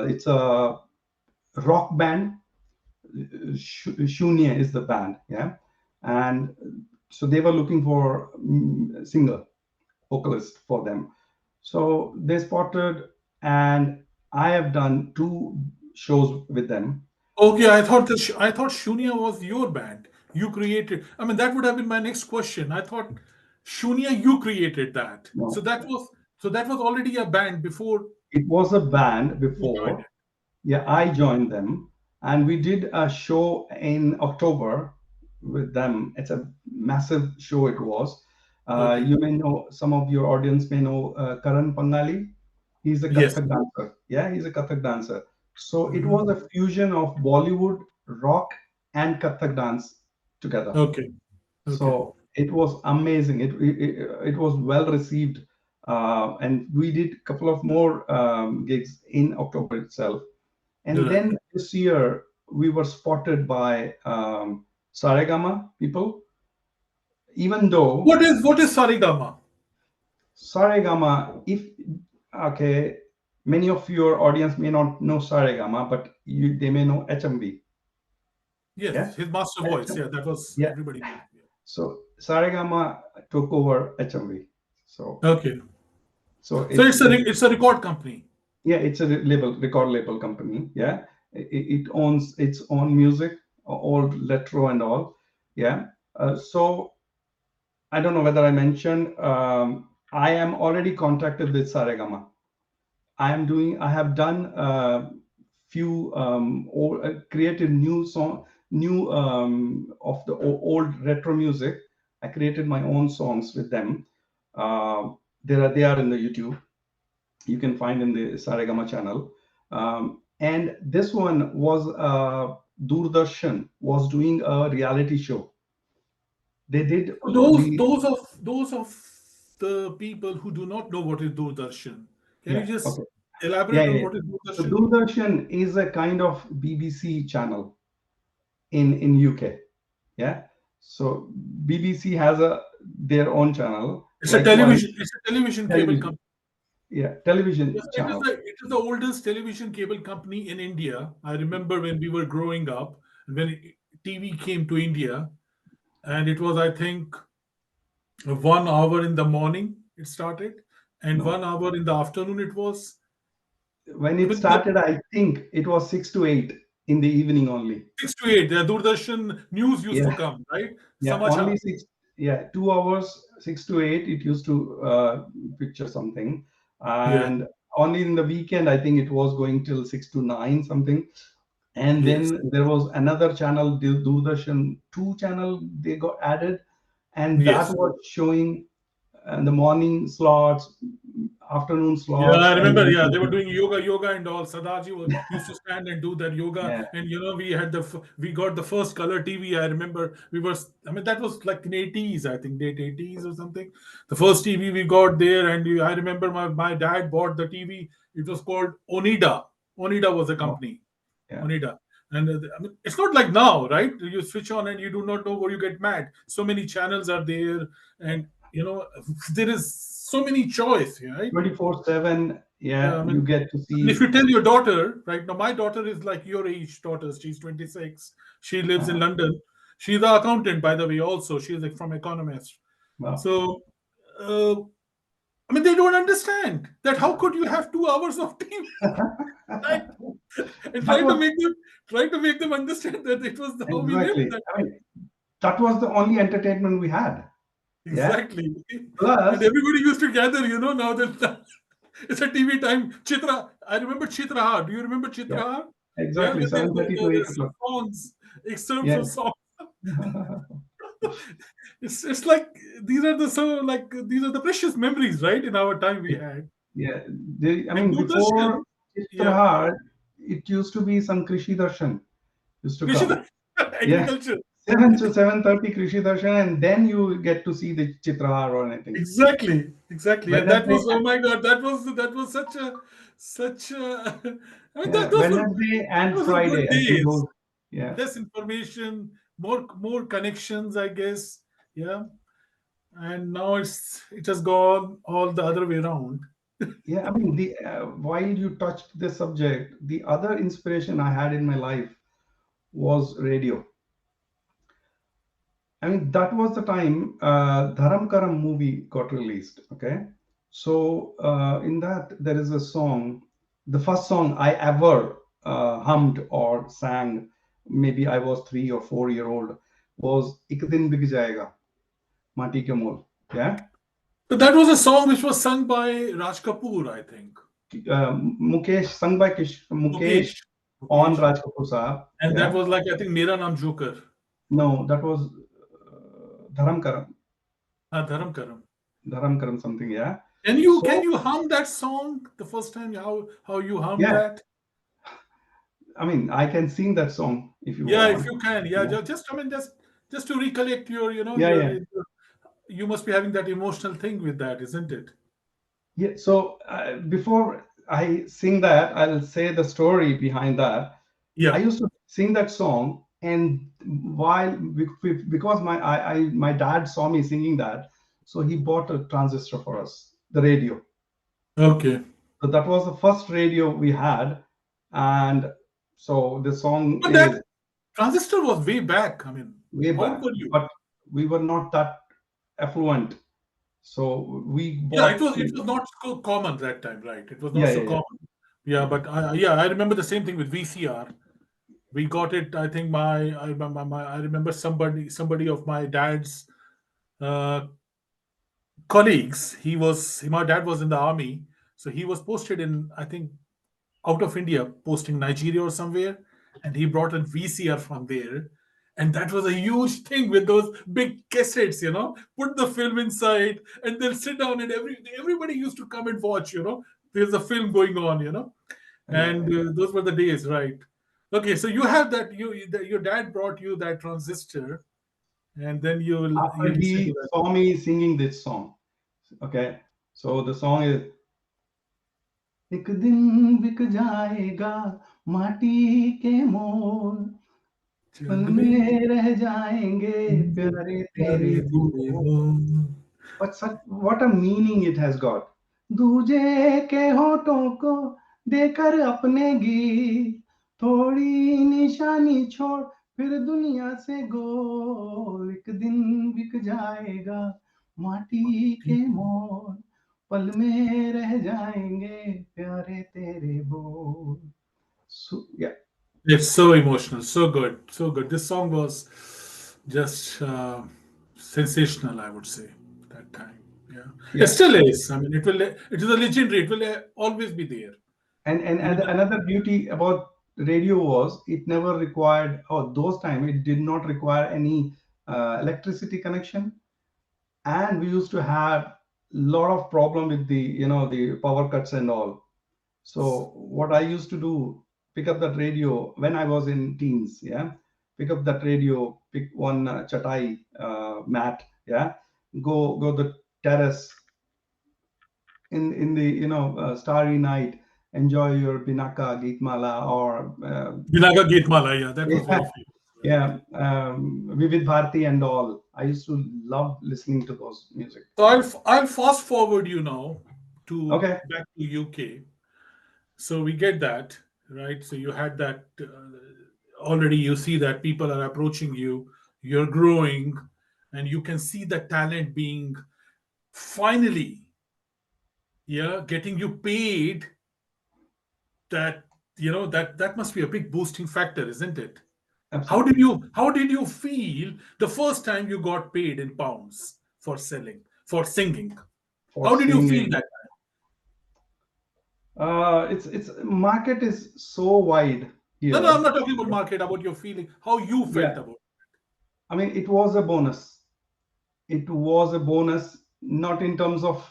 It's a rock band. Shunya is the band, yeah, and so they were looking for singer, vocalist for them. So they spotted, and I have done two shows with them. Okay, I thought Shunia was your band. You created. I mean, that would have been my next question. I thought Shunia, you created that. No, So that was already a band before it was a band you joined before. it. Yeah, I joined them, and we did a show in October with them. It's a massive show. It was. Okay. You may know, some of your audience may know Karan Pangali. He's a Yes. Kathak dancer. Yeah, he's a Kathak dancer. So it Mhm. was a fusion of Bollywood, rock, and Kathak dance together. Okay. Okay. So it was amazing. It was well received, and we did a couple of more gigs in October itself. And Right. then this year we were spotted by Saregama people, even though What is Sarigama? Saregama, if okay, many of your audience may not know Saregama, but they may know HMV. Yeah, Yes, his master voice. Yeah, that was yeah. everybody knew. Yeah. So Saregama took over HMV. So Okay. so So it's it's it's a record company. yeah, it's a record label company. Yeah, it owns its own music, all retro and all. Yeah. So I don't know whether I mentioned. I am already contacted with Saregama. I have done few or created new song, new of the old retro music. I created my own songs with them. They are in the YouTube. You can find in the Saregama channel. And this one was Doordarshan was doing a reality show. They did So the those of the people who do not know what is Doordarshan, can you yeah, just okay, elaborate on yeah. what is So Doordarshan? Doordarshan is a kind of BBC channel in UK. Yeah. So BBC has a their own channel. Likewise, It's a television cable television. company. Yeah, Yes, television channel. it is the oldest television cable company in India. I remember when we were growing up, when TV came to India, and it was, I think, 1 hour in the morning it started, and No, 1 hour in the afternoon it was. when I it mean, started, I think it was 6 to 8 in the evening only. 6 to 8. The Doordarshan news used to Yeah, come, right? yeah, Samachar. only six. Yeah, 2 hours, 6 to 8. It used to picture something, Yeah. and only in the weekend, I think it was going till 6 to 9 something. And Yes. then there was another channel, the Doordarshan 2 channel, they got added, and that Yes. was showing the morning slots, afternoon Yeah, slots, I and remember. then Yeah, they were doing yoga and all. Used to stand and do that yoga, yeah, and we got the first color TV. I remember I mean, that was like in 80s, I think, late 80s or something. The first TV we got there, and I remember my dad bought the TV. It was called Onida. Onida was a oh, company. yeah, Onida. And I mean, it's not like now, right? You switch on and you do not know where you get mad. So many channels are there, and there is so many choice, right? 24/7. Yeah, Yeah, you get to I mean, if see. you tell your daughter, right now, my daughter is like your age daughter. She's 26. She lives in Uh, London. She's an accountant, by the way, also. She's like from Economist. well, So, uh, I mean, they don't understand that how could you have 2 hours of TV, right? And that was trying to make them understand that it was how we lived exactly. that I time. mean, that was the only entertainment we had. Yeah. Exactly. And Plus, everybody used to gather, now that it's a TV time. Chitra, I remember Chitrahar. Do you remember yeah, Chitrahar? Yeah, exactly. when 7:30 to they 8 o'clock. songs, excerpts Yeah. of songs. It's like these are the precious memories, right? In our time we had. Yeah, I And mean, Doordarshan, before yeah, Chitrahar, it used to be some Krishi Darshan. used to Krishi, come. Yeah, agriculture. 7 to 7:30 Krishi Darshan, and then you get to see the Chitrahar or anything. Exactly, exactly. And that Wednesday, was, oh my God, that was such a. I mean, yeah, those were Wednesday and those were Friday. good I think days. those. Yeah, Less information, more connections, I guess. Yeah. And now it has gone all the other way around. yeah. I mean, the while you touched this subject, the other inspiration I had in my life was radio. I mean, that was the time Dharam Karam movie got released. Okay, so in that there is a song, the first song I ever hummed or sang. Maybe I was 3 or 4 year old. Was "Ik Din Bik Jayega," Mati Ke Mol. Yeah, But that was a song which was sung by Raj Kapoor, I think. Mukesh, sung by Mukesh Mukesh. on Mukesh. Raj Kapoor Saab. And that Yeah, was like, I think, Mera Naam Joker. no, that was Dharam Karam, Dharam Karam. Dharam Karam something. Yeah, Can you so can you hum that song the first time? How you hum yeah, that? I mean, I can sing that song if you Yeah, if want. you can. Yeah, Yeah, just I mean, just to recollect your, yeah, yeah. you must be having that emotional thing with that, isn't it? Yeah. So before I sing that, I'll say the story behind that. I Yeah. used to sing that song, and while because my dad saw me singing that, so he bought a transistor for us, the radio. Okay. So that was the first radio we had, and so the song But is that transistor was way back. I mean, way how old back, were you? but we were not that affluent, so we Yeah, bought. it was not so common that time, right? It was not Yeah, so yeah, yeah, common. Yeah, yeah. but I remember the same thing with VCR. We got it. I think I remember somebody of my dad's uh, colleagues. My dad was in the army, so he was posted in, I think, out of India, posting Nigeria or somewhere, and he brought a VCR from there. And that was a huge thing with those big cassettes, put the film inside and then sit down, and everybody used to come and watch, there's a film going on, Yeah, and yeah. those were the days, right? Okay, so you have that, your dad brought you that transistor, and then you After listen to he that. saw me singing this song, okay, so the song is एक दिन बिक जाएगा माटी के मोल पल जंग में में रह जाएंगे प्यारे प्यारे तेरे तेरे बोल हो। but such what a meaning it has got दूजे के होठों को देकर अपने गीत थोड़ी निशानी छोड़ फिर दुनिया से गोल एक दिन बिक जाएगा माटी के मोल पल में रह जाएंगे प्यारे तेरे बोल so, yeah, It's so emotional, so good, so good. This song was just sensational, I would say, that time. Yeah, it yeah. still is. I mean, it is a legendary. It will always be there. And Even another beauty about radio was it never required, or those time it did not require any electricity connection, and we used to have lot of problem with the the power cuts and all. So what I used to do, pick up that radio when I was in teens, yeah, pick up that radio, pick one chatai mat, yeah, go the terrace in the starry night, enjoy your Binaka Geetmala or Binaga Geetmala, yeah, that was very yeah, famous. Right. yeah, Vivid Bharati and all. I used to love listening to those music. So I'll fast forward you now to Okay, back to UK. So we get that, right? So you had that already. You see that people are approaching you. You're growing, and you can see the talent being finally, yeah, getting you paid. That that must be a big boosting factor, isn't it? absolutely. How did you feel the first time you got paid in pounds for singing? For How did you feel singing, that? it's market is so wide No, I'm here. not talking about market, about your feeling, how you felt Yeah, about I mean it was a bonus. It was a bonus, not in terms of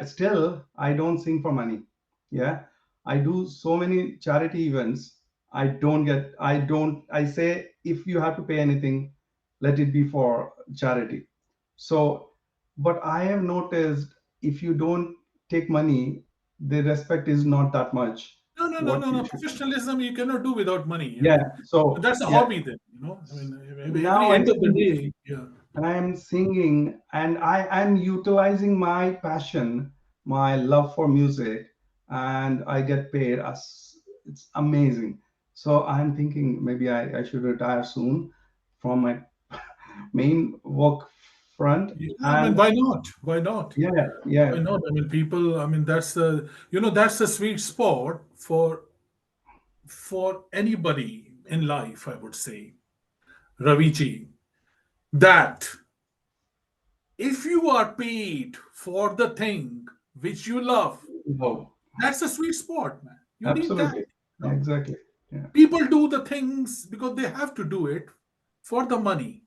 still I don't sing for money. Yeah, I do so many charity events. I say if you have to pay anything, let it be for charity. So, but I have noticed if you don't take money, the respect is not that much. No, no, no, What no, you no. should, Professionalism you cannot do without money. I yeah. mean, So, that's a yeah. hobby then. I mean, Now every I'm end of the singing, day, yeah. and I am singing, and I am utilizing my passion, my love for music, and I get paid as it's amazing. So I'm thinking maybe I should retire soon from my main work front. Yeah, I mean, And why not? Why not? yeah, yeah, Why not? I mean, people. I mean, that's the sweet spot for anybody in life. I would say, Raviji, that if you are paid for the thing which you love, no, that's a sweet spot, man. You need that. absolutely, No? exactly. Yeah, People do the things because they have to do it for the money,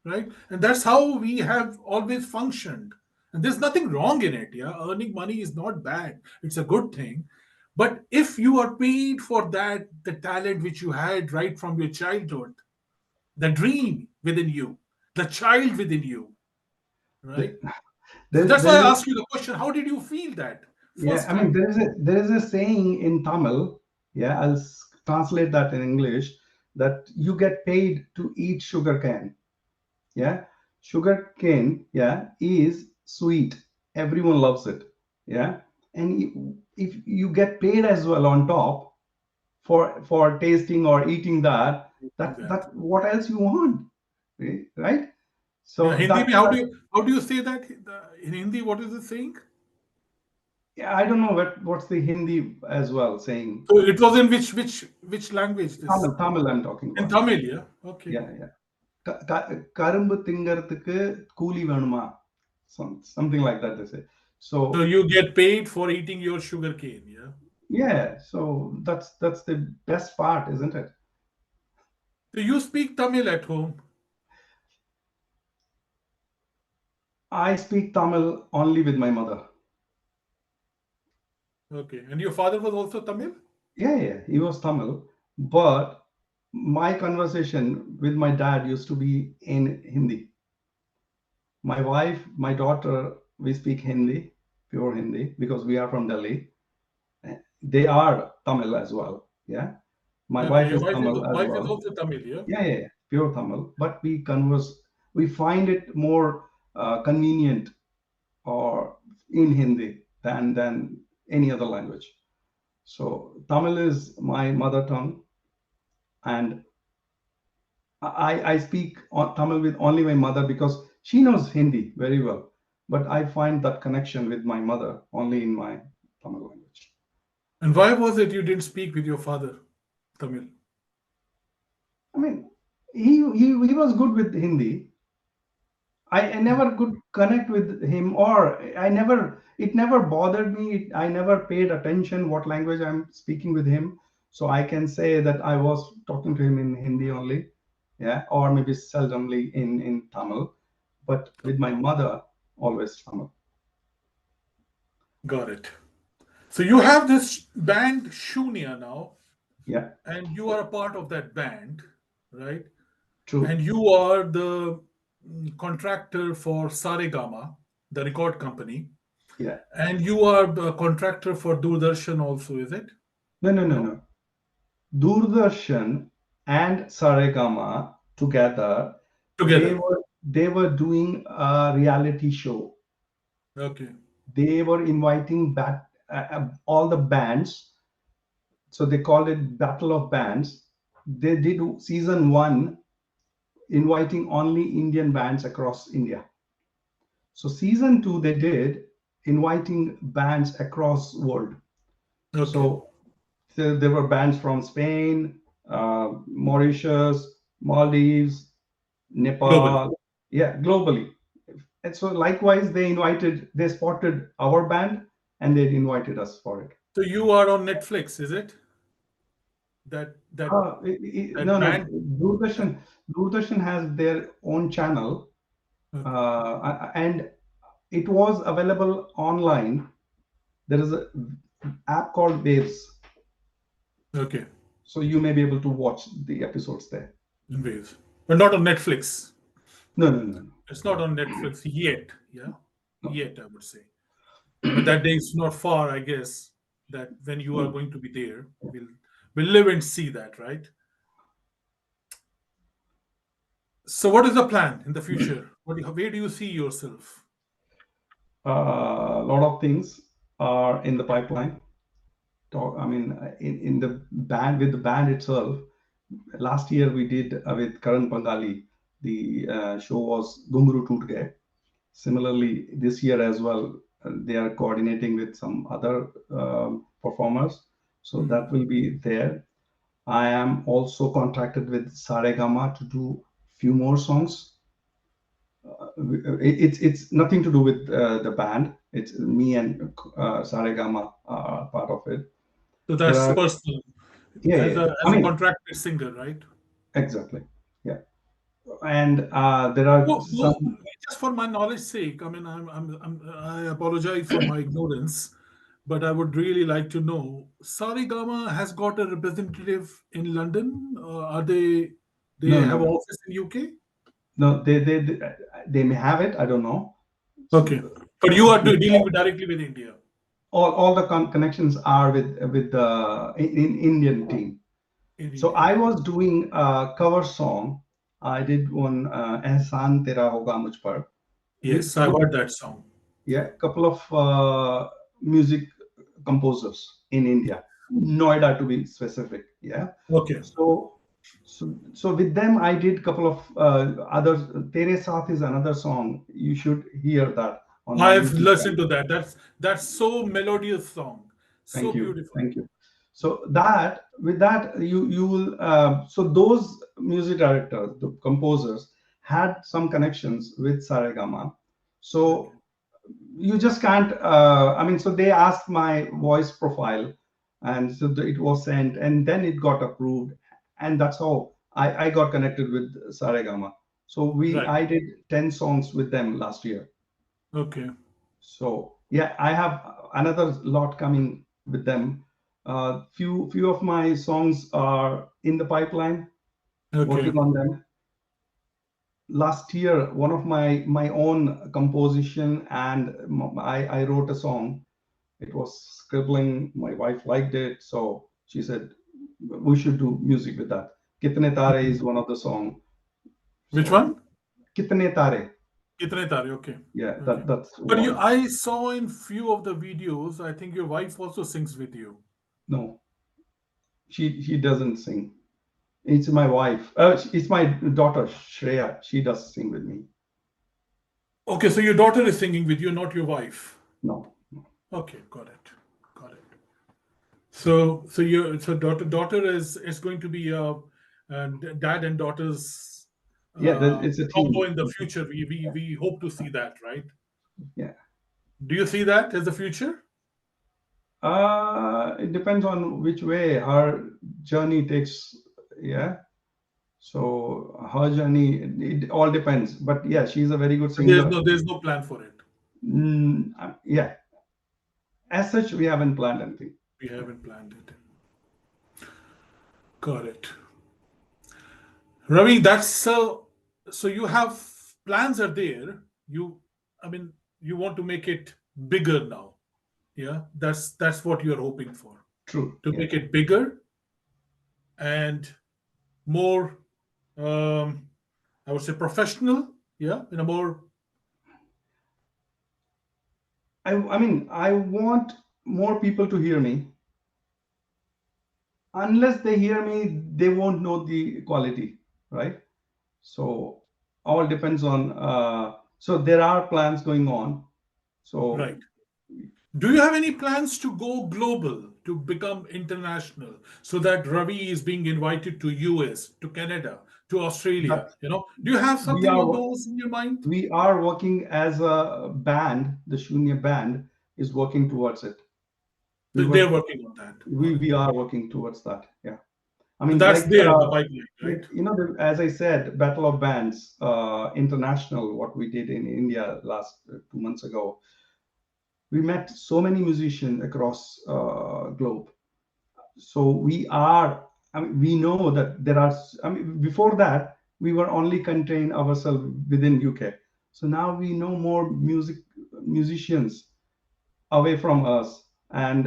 right? And that's how we have always functioned. And there's nothing wrong in it. Yeah, earning money is not bad, it's a good thing. But if you are paid for that, the talent which you had right from your childhood, the dream within you, the child within you, The- right? So there, that's why there is I a, asked you the question, how did you feel that yeah. first I mean, time? there is a saying in Tamil. Yeah, translate that in English. That you get paid to eat sugar cane. Yeah, sugar cane, yeah, is sweet. Everyone loves it. Yeah, and if you get paid as well on top for tasting or eating that, That. that what else you want, right? Yeah, So Hindi that, mein how do you say that in Hindi? What is it saying? yeah, I don't know what's the Hindi as well saying. So it was in which language this? Tamil I'm talking In about. Tamil, yeah. Okay. Yeah, yeah. கரும்பு திங்கறதுக்கு கூலி வேணுமா, something like that they say. So So you get paid for eating your sugar cane, yeah. yeah, so that's the best part, isn't it? So you speak Tamil at home. I speak Tamil only with my mother. Okay. And your father was also Tamil? Yeah, yeah, he was Tamil, but my conversation with my dad used to be in Hindi. My wife, my daughter, we speak Hindi, pure Hindi, because we are from Delhi. They are Tamil as well. Yeah, my Okay. wife Your is wife is Tamil as wife is well. also Tamil, yeah. Yeah, yeah, yeah, pure Tamil. But we converse. We find it more convenient or in Hindi than any other language. So Tamil is my mother tongue, and I speak Tamil with only my mother because she knows Hindi very well. But I find that connection with my mother only in my Tamil language. And why was it you didn't speak with your father Tamil? I mean, he was good with Hindi. I never could connect with him, or it never bothered me. I never paid attention what language I'm speaking with him. So I can say that I was talking to him in Hindi only, yeah, or maybe seldomly in Tamil, but with my mother, always Tamil. Got it. So you have this band Shunia now, Yeah, and you are a part of that band, right? And true. you are the contractor for Saregama, the record company, Yeah. and you are the contractor for Doordarshan also, is it? No, no, no, No, no. Doordarshan and Saregama together, together. they were doing a reality show. Okay, They were inviting all the bands, so they called it Battle of Bands. They did season one, inviting only Indian bands across India. So season two they did inviting bands across world. okay, So there were bands from Spain, Mauritius, Maldives, globally. Nepal, yeah, globally. And so likewise they spotted our band and they invited us for it. So you are on Netflix, is it? That that that No, no. band. Doordarshan has their own channel, Okay, and it was available online. There is a app called Waves. okay, So you may be able to watch the episodes there. in waves, but not on Netflix. No, no, no, It's not on Netflix yet. Yeah, no, yet I would say. But that day is not far, I guess. That when you are no. going to be there, we'll live and see that, right? So, what is the plan in the future? Where do you see yourself? A lot of things are in the pipeline. I mean, in the band, with the band itself. Last year we did with Karan Pangali. The show was Gunguru Toot Gaye. Similarly, this year as well, they are coordinating with some other performers. So Hmm. that will be there. I am also contracted with Saregama to do few more songs. It's nothing to do with the band. It's me and Saregama are part of it. So There that's are, personal, yeah, as yeah. a I mean, contracted singer, right? exactly. Yeah. And there are some. Just for my knowledge sake, I mean, I apologize for my ignorance, but I would really like to know. Sarigama has got a representative in London. Are they No, have no, office in UK? no. They may have it. I don't know. Okay, but you are dealing with directly with India. All the connections are with the in Indian team. In So India. I was doing a cover song. I did one Ehsan Tera Hoga Mujh Par Yes, I've with heard that song. yeah couple of music composers in India, Noida to be specific. Yeah. Okay, So with them I did couple of others. Tere Saath is another song. You should hear that on my I've YouTube listened channel. to that. That's so melodious song, so Thank you, beautiful. thank you. So that with that you will so those music directors, the composers, had some connections with Saregama. Okay, So you just can't. I mean, so they asked my voice profile, and so it was sent, and then it got approved, and that's how I got connected with Saregama. So right. I did 10 songs with them last year. Okay, So yeah, I have another lot coming with them. Few of my songs are in the pipeline, okay. working on them. Last year, one of my own composition, and I wrote a song. It was scribbling. My wife liked it, so she said we should do music with that. Kitne Tare is one of the song. Which So one? Kitne Tare, Kitne Tare, okay. yeah, Okay. that's But you, one. I saw in few of the videos, I think your wife also sings with you. No, she doesn't sing. It's my wife. It's my daughter Shreya. She does sing with me. Okay, so your daughter is singing with you, not your wife. No. Okay, got it. Got it. So your daughter is going to be dad and daughter's Yeah, it's a combo team. in the future. We hope to see that, right? Yeah. Do you see that as the future? It depends on which way her journey takes. Yeah. So her journey, it all depends. But yeah, she's a very good singer. There's no plan for it. Yeah. As such, we haven't planned anything. We Yeah. haven't planned it. Got it. Ravi, that's so you have plans are there. I mean, you want to make it bigger now. Yeah, that's what you're hoping for. True. To Yeah. make it bigger and more, um, I would say professional. Yeah, in a more I mean, I want more people to hear me. Unless they hear me, they won't know the quality, right? So all depends on. So there are plans going on. So right. Do you have any plans to go global, to become international, so that Ravi is being invited to US, to Canada, to that Australia? Do you have we something on are those in your mind? we are working as a band. The Shunya band is working towards it. We They're were working on that. All we right. are working towards that. Yeah. I So mean, that's there in the pipeline, right? as I said, Battle of Bands International, what we did in India last 2 months ago. We met so many musicians across globe. So we are I mean, we know that there are. I mean, before that, we were only contained ourselves within UK. So now we know more musicians away from us, and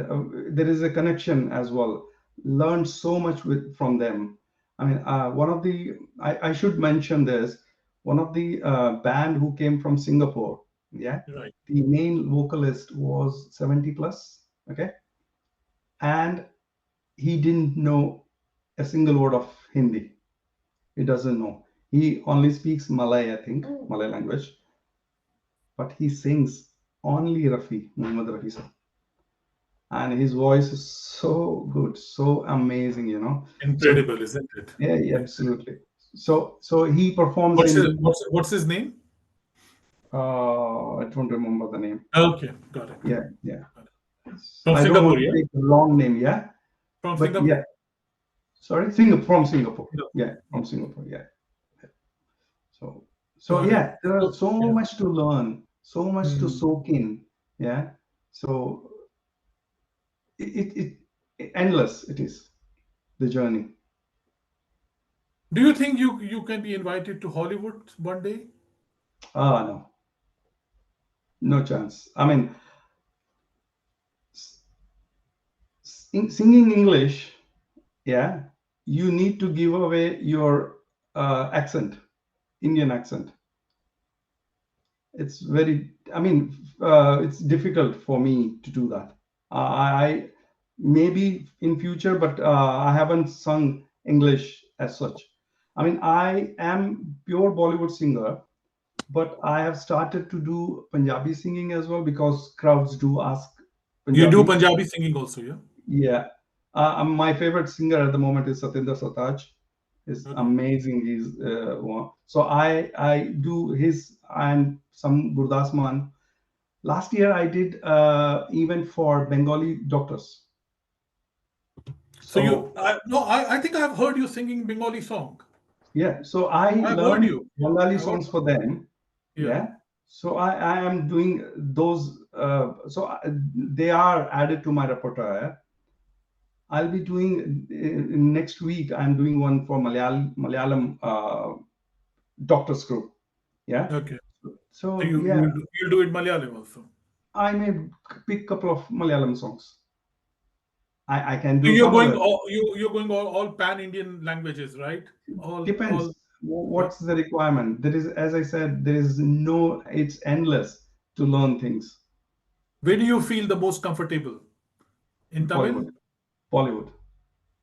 there is a connection as well. Learned so much from them. I mean, one of the I should mention this. One of the band who came from Singapore. Yeah, Right. the main vocalist was 70 plus. Okay, and he didn't know a single word of Hindi. He doesn't know. He only speaks Malay, I think, Malay language, but he sings only Rafi, Muhammad Rafi sir. And his voice is so good, so amazing, you know. So Incredible, isn't it? yeah, yeah, Incredible. absolutely. So he performs in What's his name? I don't remember the name. Okay, got it. Yeah, yeah. Got it. So From I don't want Singapore, to yeah? take the wrong name, yeah. From But Singapore? yeah, sorry, Singapore, from Singapore. No. Yeah, from Singapore. Yeah. So Got it. yeah, there are So, so yeah. much to learn, so much to Hmm. soak in. Yeah. So it endless. It is the journey. Do you think you can be invited to Hollywood one day? Ah, no, no chance. I mean, singing English, yeah, you need to give away your accent, Indian accent. It's very, I mean, it's difficult for me to do that. I maybe in future, but I haven't sung English as such. I mean, I am pure Bollywood singer, but I have started to do Punjabi singing as well because crowds do ask You do Punjabi. Punjabi singing also, yeah? Yeah. My favorite singer at the moment is Satinder Sartaaj. Is Okay. amazing. He's one. So I do his and some Gurdas Man. Last year I did event for Bengali doctors. So you, So no, I think I've heard you singing Bengali song. yeah, so I I've heard learned you. Yeah, Bengali I've heard. songs for them. Yeah. Yeah. So I am doing those. They are added to my repertoire. I'll be doing next week. I'm doing one for Malayalam doctors group. Yeah. Okay. So So you yeah, you'll do it Malayalam also. I may pick a couple of Malayalam songs. I can So do Tamil. you're going all pan Indian languages, right? All. Depends. Yeah. What's the requirement? There is, as I said, there is no. It's endless to learn things. Where do you feel the most comfortable? In Bollywood, Tamil, Bollywood.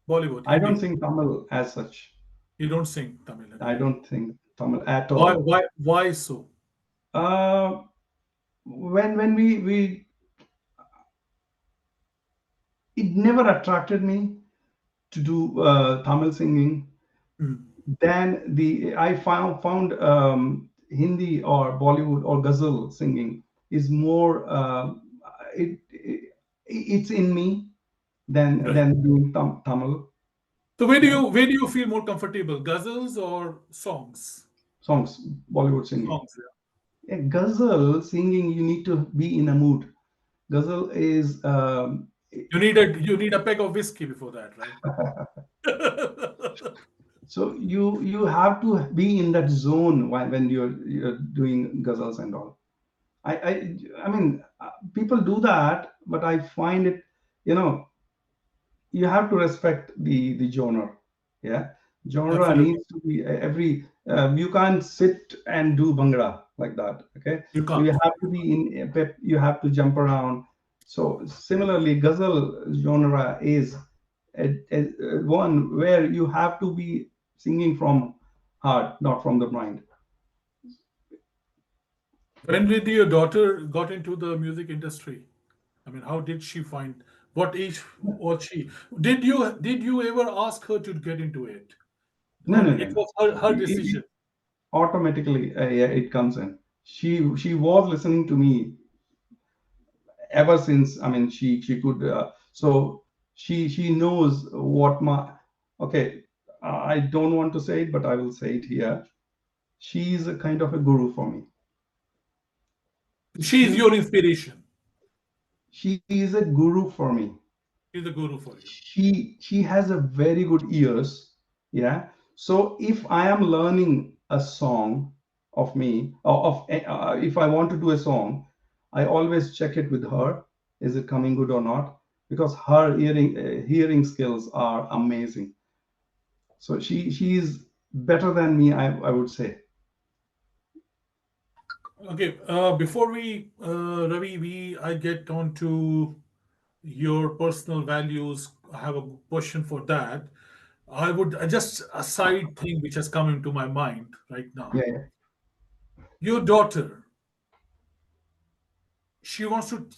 Bollywood, I don't Hindi. sing Tamil as such. You don't sing Tamil. I Okay. don't think Tamil at Why all. why why so? Uh, when we it never attracted me to do Tamil singing. Hmm. Then the I found Hindi or Bollywood or ghazal singing is more it's in me Right. than doing Tamil. So Yeah, where do you feel more comfortable? Ghazals or songs? songs, Bollywood singing. Songs. Yeah. Yeah, ghazal singing, you need to be in a mood. Ghazal is You need a peg of whiskey before that, right? so you have to be in that zone when you're doing ghazals and all. I mean, people do that, but I find it, you know, you have to respect the genre. Yeah, genre Absolutely. needs to be every. You can't sit and do bhangra like that. Okay, You so you can't. have to be in a pep. You have to jump around. So similarly, ghazal genre is one where you have to be singing from heart, not from the mind. When did your daughter got into the music industry? I mean, how did she find what age was she? Did you ever ask her to get into it? No, Or no, it no, no. was her It decision? automatically yeah, it comes in. She was listening to me ever since. I mean, she could so she knows what my okay. I don't want to say it, but I will say it here. She is a kind of a guru for me. She is She your inspiration. she is a guru for me. He's a guru for you. She has a very good ears. Yeah. So if I am learning a song of me, or if I want to do a song, I always check it with her. Is it coming good or not? Because her hearing skills are amazing. So she's better than me, I would say. Okay, before we, Ravi, I get on to your personal values. I have a question for that. I would just a side thing which has come into my mind right now. Yeah, yeah. Your daughter, she wants to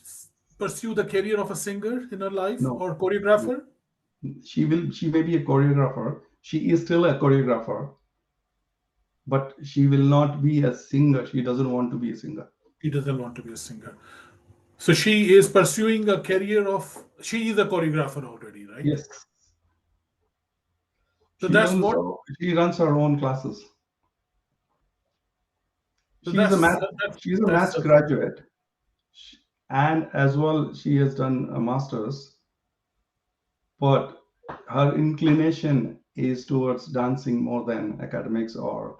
pursue the career of a singer in her life No, or no. choreographer. She may be a choreographer. She is still a choreographer, but she will not be a singer. She doesn't want to be a singer. She doesn't want to be a singer. So she is pursuing a career of. She is a choreographer already, right? Yes. So She that's runs what. she runs her own classes. So She's a math she's a that's maths graduate, and as well she has done a master's, but her inclination is towards dancing more than academics or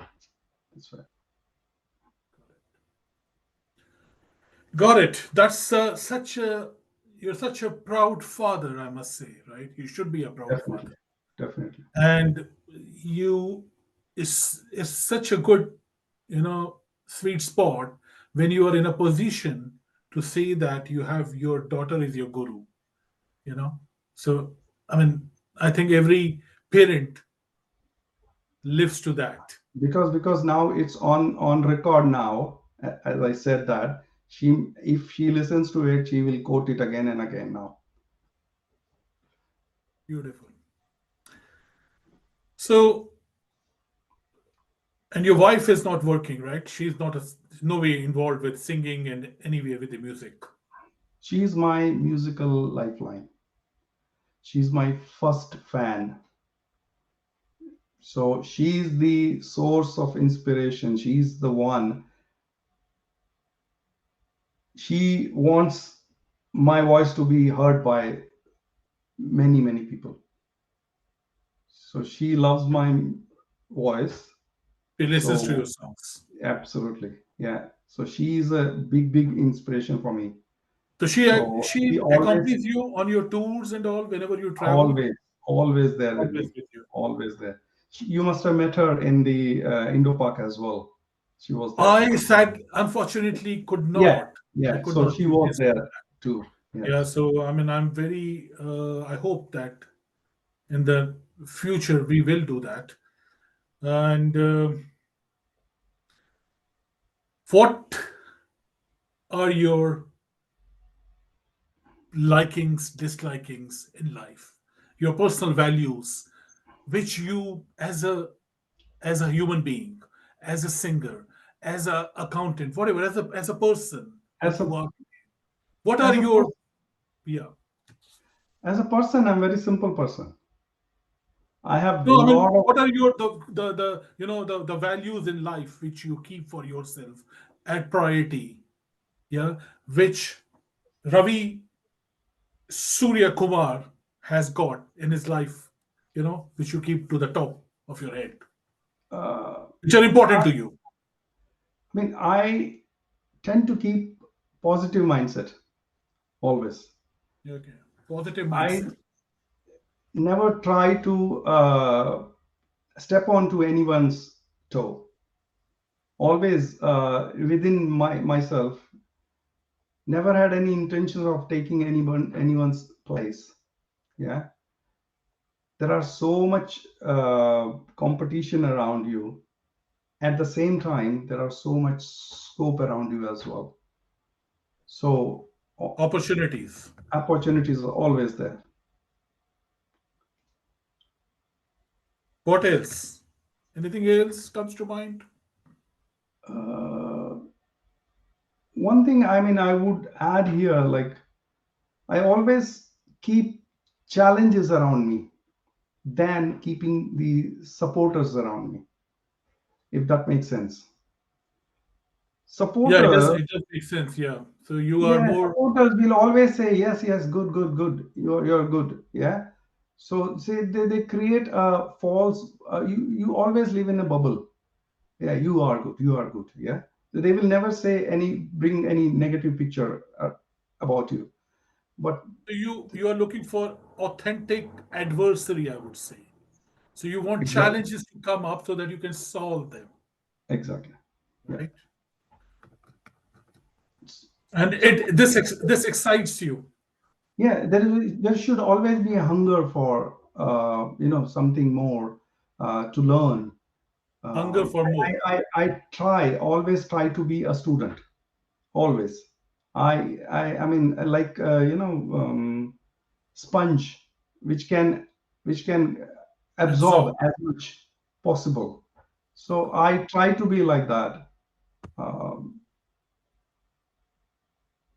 that's right. got it. That's such a. You're such a proud father, I must say, right? You should be a proud Definitely. father, Definitely. and you is such a good, you know, sweet spot when you are in a position to say that you have your daughter is your guru. You know, so I mean, I think every parent lives to that. Because now it's on record now, as I said that she if she listens to it, she will quote it again and again now. Beautiful. So, and your wife is not working, right? She's not no way involved with singing and anywhere with the music. She's my musical lifeline. She's my first fan. So she's the source of inspiration. She's the one. She wants my voice to be heard by many, many people. So she loves my voice. She listens to your So songs. absolutely. Yeah. So she is a big, big inspiration for me. So So she she always, accompanies you on your tours and all whenever you travel. always, always there with Always me. with you. Always there. You must have met her in the Indo Park as well. She was there. I unfortunately could Yeah. not. I Yeah. could So not she was witness there that. too. Yeah. Yeah, so I mean, I'm very. I hope that in the future we will do that. And what are your likings, dislikings in life? Your personal values, which you, as a human being, as a singer, as a accountant, whatever, as a person, what As you a are. What are as a your per- yeah? as a person, I'm a very simple person. I have No, I lot mean, of what are your the you know the values in life which you keep for yourself at priority? Yeah, which Ravi Surya Kumar has got in his life, which you keep to the top of your head, uh, which are important I to you. mean I tend to keep positive mindset always. Okay, positive I mindset. never try to step onto anyone's toe. Always within myself, never had any intention of taking anyone's place. Yeah, there are so much competition around you. At the same time, there are so much scope around you as well. So Opportunities. opportunities are always there. What else? Anything else comes to mind? Uh, One thing I mean I would add here, like I always keep challenges around me than keeping the supporters around me, if that makes sense. Yeah, it does. Supporters, It does make sense. Yeah. So you are yeah, more supporters will always say, yes, yes, good, good, good. You're good. Yeah. So say they create a false. You always live in a bubble. Yeah, you are good. You are good. Yeah. They will never say bring any negative picture about you. But you are looking for authentic adversary, I would say. So you want exactly, challenges to come up so that you can solve them, exactly. Yeah. right? And So this excites you. yeah, there should always be a hunger for something more to learn. Hunger for more. I always try to be a student, always. I mean, like sponge, which can which can absorb Absorb. as much possible. So I try to be like that. Um,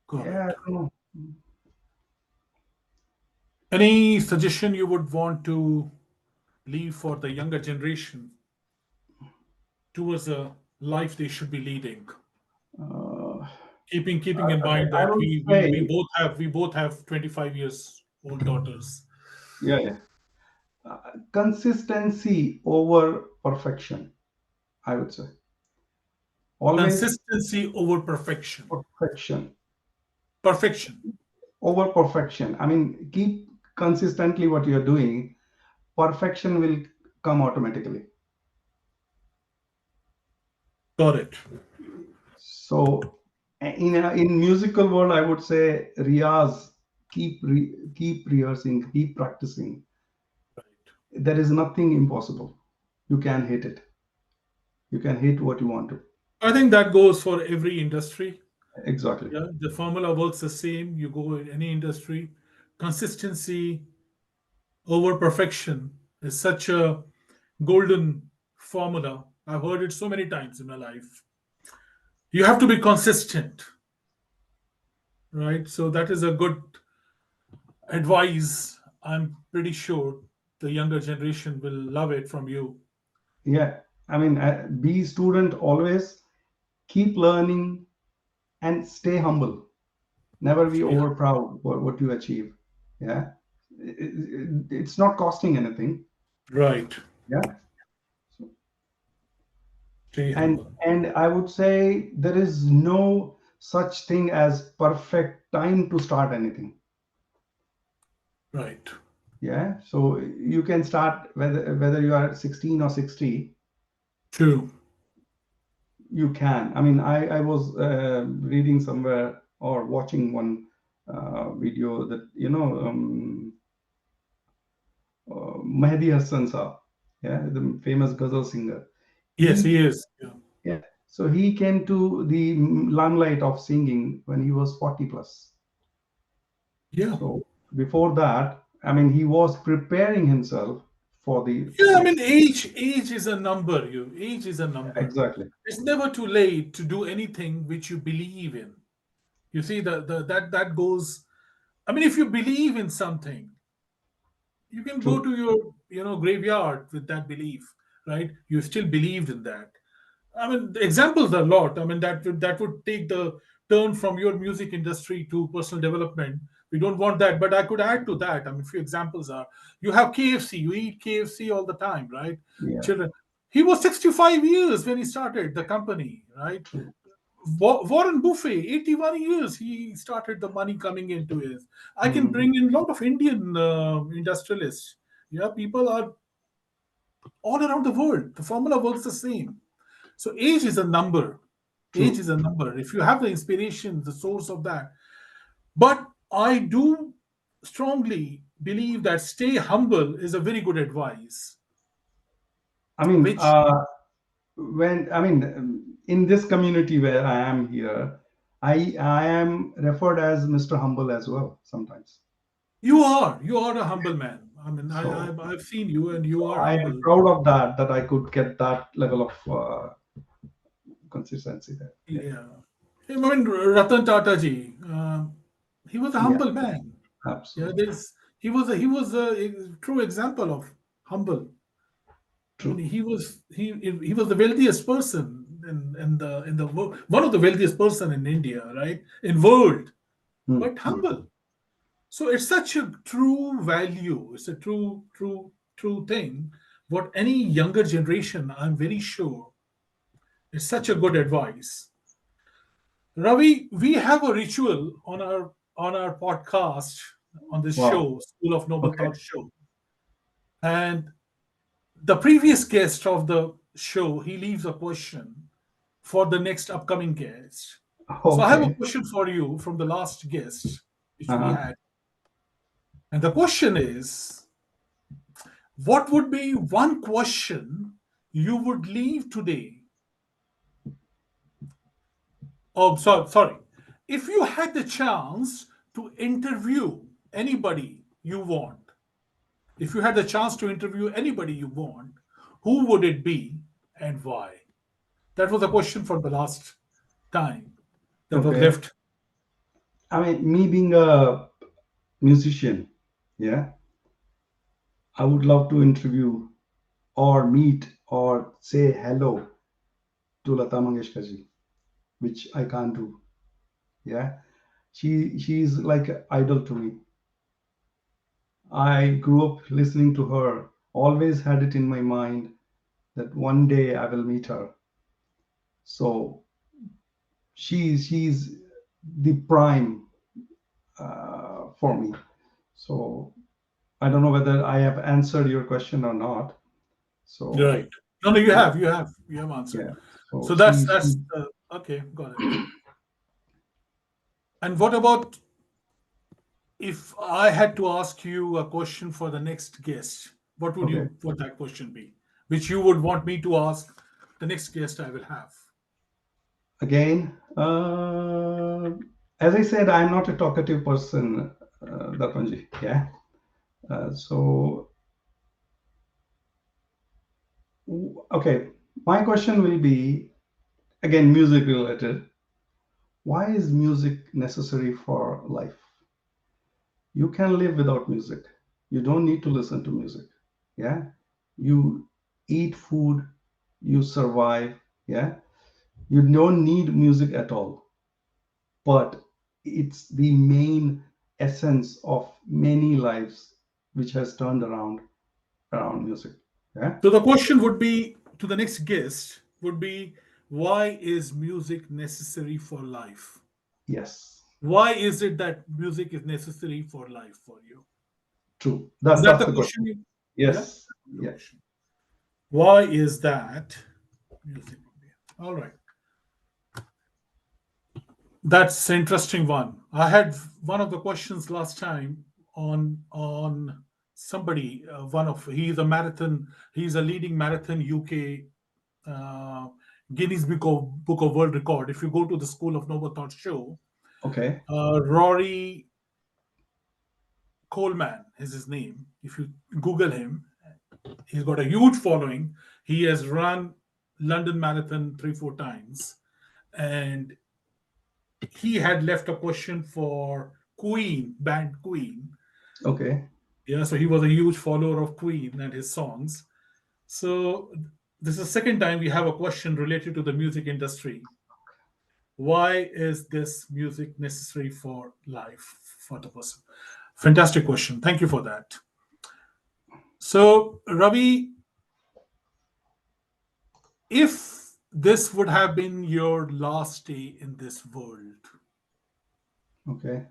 Got yeah, it. I don't know. Any suggestion you would want to leave for the younger generation towards a life they should be leading? Uh, Keeping in mind I that would say, we both have 25 years old daughters. yeah, yeah. Consistency over perfection, I would say. Always Consistency over perfection. perfection Perfection. over perfection. I mean, keep consistently what you're doing, perfection will come automatically. Got it. So in musical world, I would say riyaz, keep rehearsing, keep practicing. Right. There is nothing impossible. You can hit it. You can hit what you want to. I think that goes for every industry. Exactly. Yeah, the formula works the same. You go in any industry, consistency over perfection is such a golden formula. I've heard it so many times in my life. You have to be consistent, right? So that is a good advice. I'm pretty sure the younger generation will love it from you. Yeah. I mean, be student always, keep learning and stay humble. Never be Stay over humble. proud for what you achieve. Yeah. It's not costing anything. Right. Yeah. Stay and humble. and I would say there is no such thing as perfect time to start anything. Right. Yeah, so you can start whether you are 16 or 60. True. You can. I mean, I was reading somewhere or watching one video that Mehdi Hassan Saab, yeah, the famous ghazal singer. Yes, he He is. Yeah. Yeah, so he came to the limelight of singing when he was 40 plus. Yeah. So before that, I mean, he was preparing himself for the Yeah, I mean, next. age is a number. Age is a number. Exactly. It's never too late to do anything which you believe in. You see, that goes. I mean, if you believe in something, you can go True. to your graveyard with that belief, right? You still believed in that. I mean, the examples are a lot. I mean, that would take the turn from your music industry to personal development. We don't want that, but I could add to that. I mean, few examples are: you have KFC, you eat KFC all the time, right? Yeah. Children. He was 65 years when he started the company, right? True. Warren Buffett, 81 years he started the money coming into his. I can Hmm. bring in a lot of Indian industrialists. Yeah, people are all around the world. The formula works the same. So age is a number. Age True. is a number. If you have the inspiration, the source of that. But I do strongly believe that stay humble is a very good advice, I mean, which in this community where I am here, I am referred as Mr. Humble as well sometimes. you are. You are a humble man. I mean, So, I've seen you and you so are I am humble. proud of that I could get that level of consistency there. Yeah. Yeah. I mean, Ratan Tata ji, he was a Yeah. humble man. Yeah, Absolutely. he was a true example of humble. I mean, True. he was the wealthiest person one of the wealthiest person in India, right? In world, Hmm, but hmm. humble. So it's such a true value. It's a true thing. What any younger generation, I'm very sure, it's such a good advice. Ravi, we have a ritual on our podcast on this Wow. show, School of Noble Okay. Thought show, and the previous guest of the show, he leaves a question for the next upcoming guest. So I have a Okay. question for you from the last guest which we Uh-huh. had, and the question is, what would be one question you would leave today? Oh, sorry. If you had the chance to interview anybody you want, if you had the chance to interview anybody you want, who would it be and why? That was a question for the last time that was Okay. left. I mean, me being a musician, yeah, I would love to interview or meet or say hello to Lata Mangeshkar ji, which I can't do. Yeah, she's like an idol to me. I grew up listening to her. Always had it in my mind that one day I will meet her. So she's the prime for me. So I don't know whether I have answered your question or not. So Right. No, no, yeah, you have answered. yeah. So So she that's okay. Got it. And what about if I had to ask you a question for the next guest? okay. What that question be? Which you would want me to ask the next guest I will have? Again, as I said, I'm not a talkative person, Darpanji. Yeah. So okay, my question will be again music related. Why is music necessary for life? You can live without music. You don't need to listen to music. Yeah. You eat food, you survive. Yeah. You don't need music at all. But it's the main essence of many lives which has turned around music. Yeah. So the question would be to the next guest would be, why is music necessary for life? Yes. Why is it that music is necessary for life for you? True. Is that That's the the question? question. Yeah, Yes. that's the Yeah. question. Why is that music? All right, that's an interesting one. I had one of the questions last time on somebody. One of he's a marathon. He's a leading marathon UK uh, Guinness Book of World Record. If you go to the School of Noble Thought show, Okay. Rory Coleman is his name. If you Google him, he's got a huge following. He has run London Marathon 3 4 times, and he had left a question for Queen band Queen. Okay. Yeah, so he was a huge follower of Queen and his songs. So this is the second time we have a question related to the music industry. Why is this music necessary for life for the person? Fantastic question. Thank you for that. So Ravi, if this would have been your last day in this world, Okay.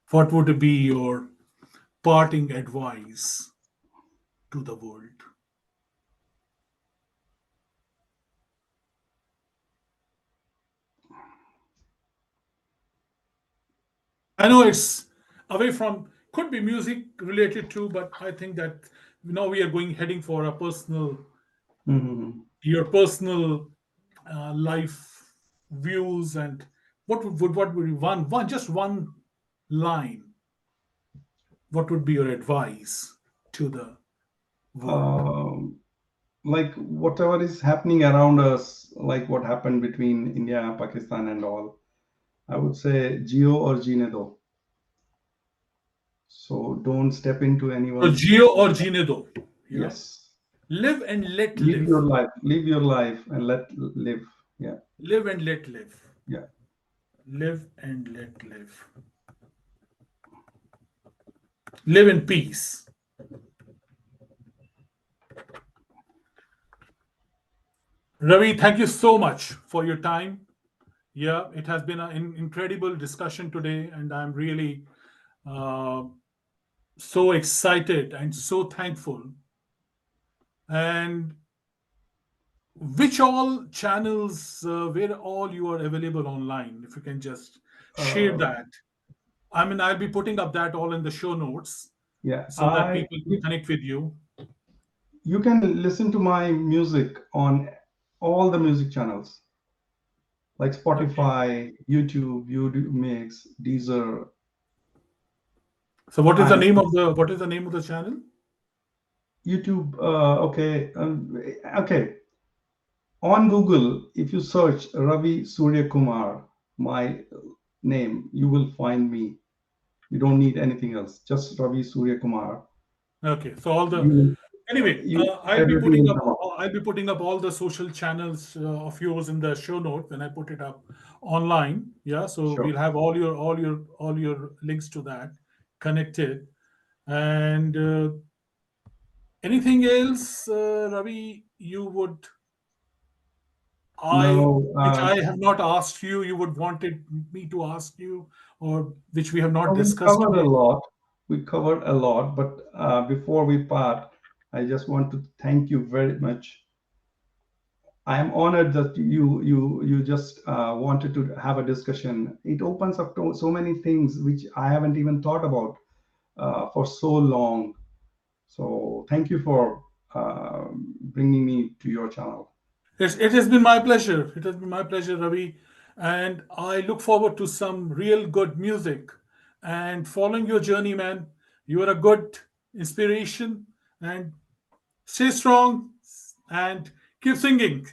what would be your parting advice to the world? I know it's away from, could be music related too, but I think that now we are going heading for a personal, Mhm. your personal life views, and what would be one just one line? What would be your advice to the world? Um, like whatever is happening around us, like what happened between India, Pakistan, and all, I would say Geo or Gene do. So don't step into So anyone's. Geo or Ginedo, yeah. Yes. Live and let Live live. your life. Live your life and let live. Yeah, Live and let live. yeah. Live and let live. Live in peace. Ravi, thank you so much for your time. Yeah, it has been an incredible discussion today, and I'm really uh, so excited and so thankful. And which all channels, where all you are available online, if you can just share Uh, that. I mean, I'll be putting up that all in the show notes yeah. so that I people can connect with you. You can listen to my music on all the music channels like Okay. Spotify, YouTube, YouTube Mix, Deezer, So and what is the name of the channel? YouTube. Okay, okay. On Google, if you search Ravi Soorya Kumar, my name, you will find me. You don't need anything else. Just Ravi Soorya Kumar. Okay. So all the You, anyway, everything will come up. I'll be putting up all the social channels of yours in the show note when I put it up online. Yeah. So Sure. we'll have all your links to that connected. And anything else, Ravi, you would I No, which I have not asked you, you would wanted me to ask you, or which we have not we discussed covered a today? lot. We covered a lot, but before we part, I just want to thank you very much. I am honored that you just wanted to have a discussion. It opens up to so many things which I haven't even thought about for so long. So thank you for bringing me to your channel. It has been my pleasure. It has been my pleasure, Ravi. And I look forward to some real good music and following your journey, man. You are a good inspiration and stay strong and keep singing.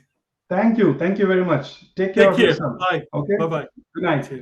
Thank you. Thank you very much. Take care Take of care. yourself. Bye. Okay. Bye bye. Good night. Cheers.